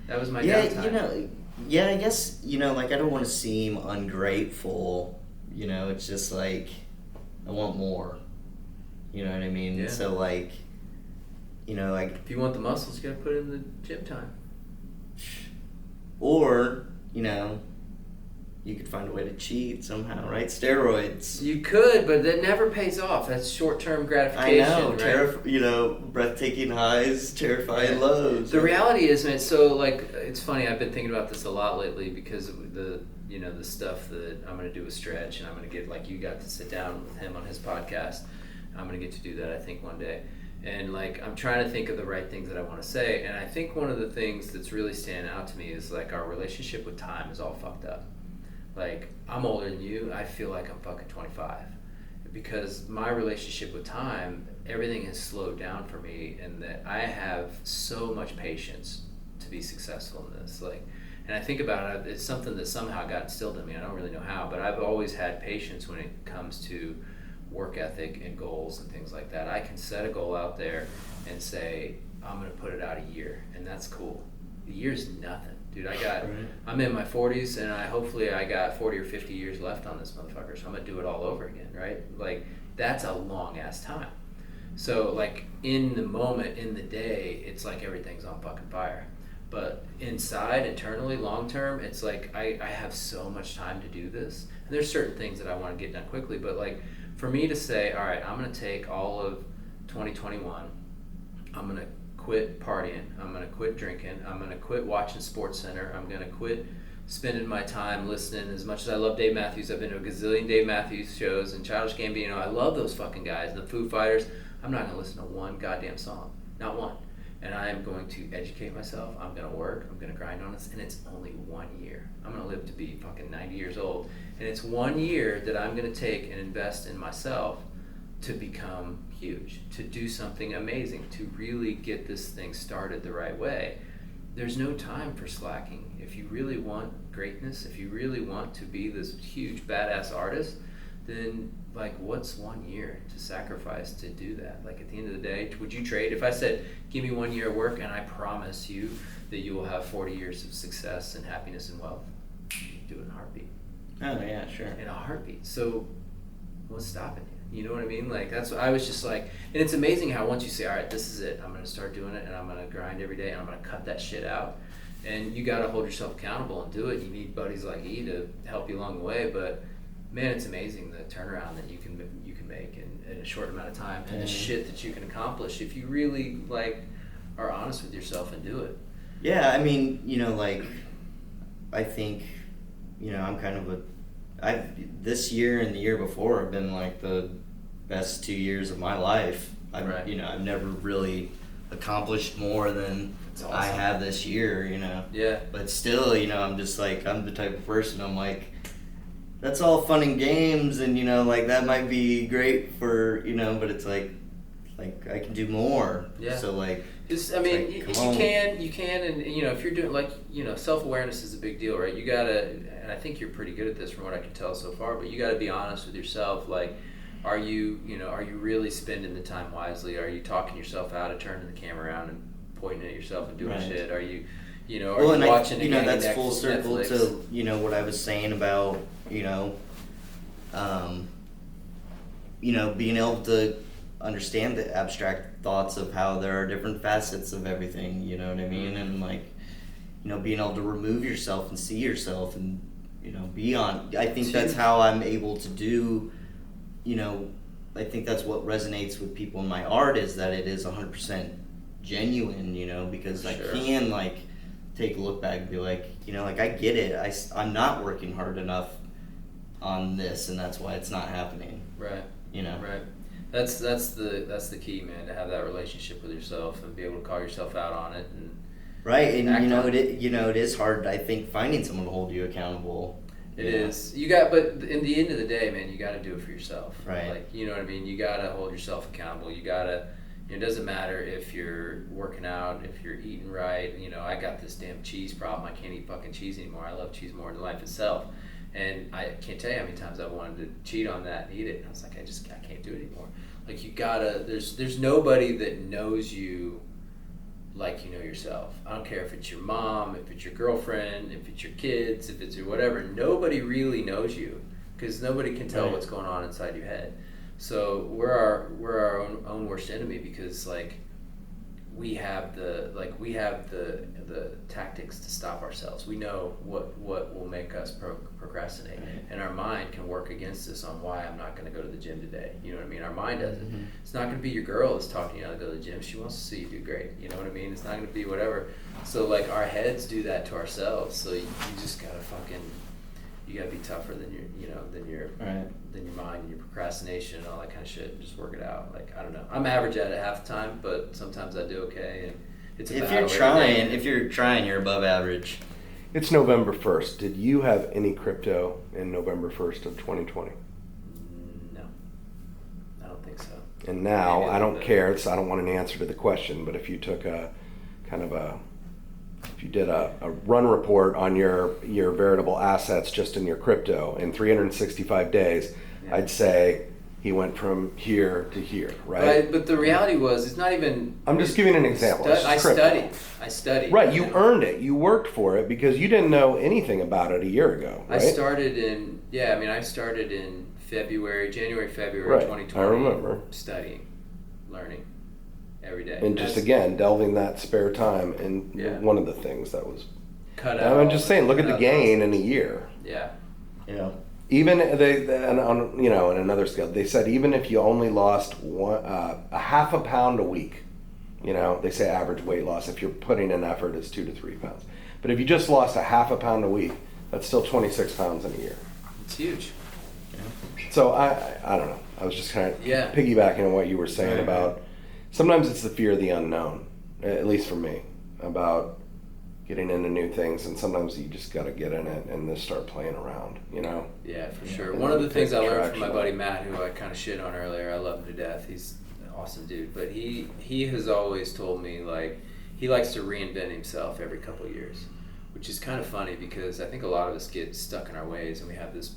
That was my downtime. You know, I guess, you know, like I don't want to seem ungrateful, you know, it's just like I want more. You know what I mean? Yeah. So like, you know, like if you want the muscles, you gotta put in the gym time. Or, you know, you could find a way to cheat somehow, right? Steroids. You could, but that never pays off. That's short-term gratification. I know, right? you know, breathtaking highs, terrifying lows. The reality is, man. So, like, it's funny. I've been thinking about this a lot lately because of the stuff that I'm going to do with Stretch, and I'm going to get, like, you got to sit down with him on his podcast. I'm going to get to do that, I think, one day. And, like, I'm trying to think of the right things that I want to say. And I think one of the things that's really standing out to me is, like, our relationship with time is all fucked up. Like, I'm older than you. I feel like I'm fucking 25. Because my relationship with time, everything has slowed down for me, and that I have so much patience to be successful in this. Like, and I think about it, it's something that somehow got instilled in me. I don't really know how, but I've always had patience when it comes to work ethic and goals and things like that. I can set a goal out there and say, I'm going to put it out a year, and that's cool. A year's nothing. Dude, I'm in my 40s, and hopefully I got 40 or 50 years left on this motherfucker, so I'm going to do it all over again, right? Like, that's a long-ass time. So, like, in the moment, in the day, it's like everything's on fucking fire. But inside, internally, long-term, it's like I have so much time to do this. And there's certain things that I want to get done quickly, but, like, for me to say, all right, I'm going to take all of 2021, I'm going to quit partying, I'm going to quit drinking, I'm going to quit watching SportsCenter, I'm going to quit spending my time listening. As much as I love Dave Matthews, I've been to a gazillion Dave Matthews shows, and Childish Gambino, I love those fucking guys, the Foo Fighters. I'm not going to listen to one goddamn song, not one. And I am going to educate myself, I'm going to work, I'm going to grind on this, and it's only 1 year. I'm going to live to be fucking 90 years old, and it's 1 year that I'm going to take and invest in myself to become huge, to do something amazing, to really get this thing started the right way. There's no time for slacking. If you really want greatness, if you really want to be this huge badass artist, then like what's 1 year to sacrifice to do that? Like at the end of the day, would you trade? If I said, give me 1 year of work and I promise you that you will have 40 years of success and happiness and wealth, you'd do it in a heartbeat. Oh yeah, sure. In a heartbeat. So what's stopping you? You know what I mean? Like that's what I was just like, and it's amazing how once you say, all right, this is it, I'm going to start doing it, and I'm going to grind every day, and I'm going to cut that shit out. And you got to hold yourself accountable and do it. You need buddies like E to help you along the way. But man, it's amazing the turnaround that you can make in a short amount of time, and the shit that you can accomplish if you really like are honest with yourself and do it. Yeah, I mean, you know, like I think, you know, I'm kind of this year and the year before have been like the best 2 years of my life. Right. You know, I've never really accomplished more than awesome. I have this year, you know. Yeah. But still, you know, I'm just like, I'm the type of person, I'm like, that's all fun and games, and, you know, like, that might be great for, you know, but it's like I can do more. Yeah. So, like, just, I mean, like, you can, and, you know, if you're doing, like, you know, self-awareness is a big deal, right? You gotta, and I think you're pretty good at this from what I can tell so far, but you gotta be honest with yourself, like, are you really spending the time wisely? Are you talking yourself out of turning the camera around and pointing at yourself and doing shit? Are you, you know, are you watching you know, that's full circle Netflix? to, you know, what I was saying about, you know, being able to understand the abstract thoughts of how there are different facets of everything, you know what I mean? And like, you know, being able to remove yourself and see yourself and, you know, be on. I think that's how I'm able to do, you know, I think that's what resonates with people in my art is that it is 100% genuine, you know, because I Sure. can like take a look back and be like, you know, like I get it. I'm not working hard enough on this, and that's why it's not happening. Right. You know. Right. That's the key, man. To have that relationship with yourself and be able to call yourself out on it and. Right, and act you know on it is hard. I think finding someone to hold you accountable. It is. You got, but in the end of the day, man, you got to do it for yourself. Right. Like, you know what I mean? You got to hold yourself accountable. You got to, it doesn't matter if you're working out, if you're eating right. You know, I got this damn cheese problem. I can't eat fucking cheese anymore. I love cheese more than life itself. And I can't tell you how many times I wanted to cheat on that and eat it. And I was like, I can't do it anymore. Like, you gotta, there's nobody that knows you like you know yourself. I don't care if it's your mom, if it's your girlfriend, if it's your kids, if it's your whatever. Nobody really knows you because nobody can tell what's going on inside your head. So we're our own worst enemy because like we have the tactics to stop ourselves. We know what will make us procrastinate, and our mind can work against us on why I'm not going to go to the gym today. You know what I mean? Our mind does it. It's not going to be your girl that's talking you how to go to the gym. She wants to see you do great. You know what I mean? It's not going to be whatever. So like our heads do that to ourselves. So you just gotta you gotta be tougher than your mind and your procrastination and all that kind of shit. And just work it out. Like I don't know. I'm average at it half the time, but sometimes I do okay. And it's a if battle you're trying, you're above average. It's November 1st. Did you have any crypto in November 1st of 2020? No, I don't think so. And now, Maybe I don't bit. care, so I don't want an answer to the question, but if you took if you did a run report on your veritable assets just in your crypto in 365 days, Yeah. I'd say he went from here to here, right? Right, but the reality was, it's not even. I'm just giving an example. It's I crypto. studied. Right, you earned it. You worked for it because you didn't know anything about it a year ago, right? I started in January, February Right, 2020. I remember. Studying, learning, every day. And just again, delving that spare time in Yeah. one of the things that was. Cut out. I'm just saying, look at the gain in a year. Yeah. You know. Even on in another scale, they said even if you only lost a half a pound a week, they say average weight loss if you're putting in effort is 2 to 3 pounds. But if you just lost a half a pound a week, that's still 26 pounds in a year. It's huge. So I don't know. I was just kind of Yeah. piggybacking on what you were saying Right, about. Sometimes it's the fear of the unknown, at least for me, about getting into new things, and sometimes you just got to get in it and just start playing around, Yeah, for Yeah. sure. And One of the take things I learned traction from my on buddy it. Matt, who I kind of shit on earlier, I love him to death. He's an awesome dude. But he has always told me, like, he likes to reinvent himself every couple of years, which is kind of funny because I think a lot of us get stuck in our ways and we have this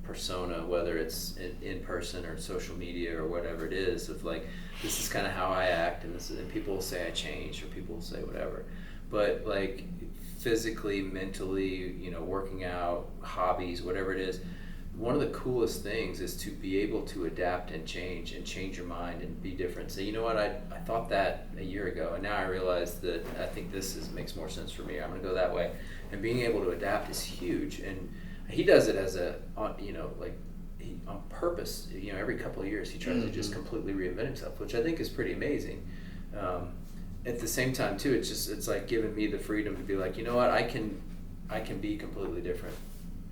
persona, whether it's in person or social media or whatever it is, of like, this is kind of how I act, and people will say I changed, or people will say whatever. But like physically, mentally, working out, hobbies, whatever it is, one of the coolest things is to be able to adapt and change your mind and be different. Say, you know what, I thought that a year ago, and now I realize that I think makes more sense for me. I'm going to go that way. And being able to adapt is huge. And he does it on purpose. Every couple of years he tries to just completely reinvent himself, which I think is pretty amazing. At the same time too, it's like giving me the freedom to be like, you know what, I can be completely different,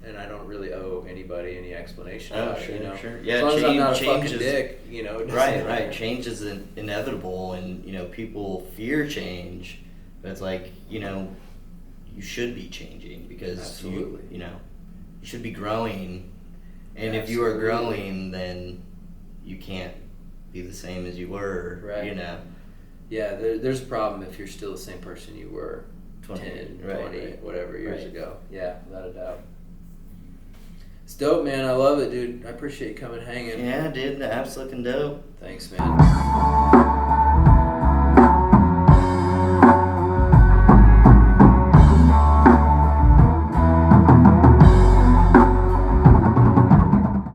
and I don't really owe anybody any explanation about it. Sure. As long as I'm not a change fucking dick, it doesn't Right. matter. Change is inevitable, and people fear change, but it's like you should be changing because Absolutely. you should be growing, and if you are Absolutely. growing, then you can't be the same as you were. Right. Yeah, there's a problem if you're still the same person you were 10, 20, whatever years ago. Yeah, without a doubt. It's dope, man. I love it, dude. I appreciate you coming hanging. Yeah, dude, the app's looking dope. Thanks, man.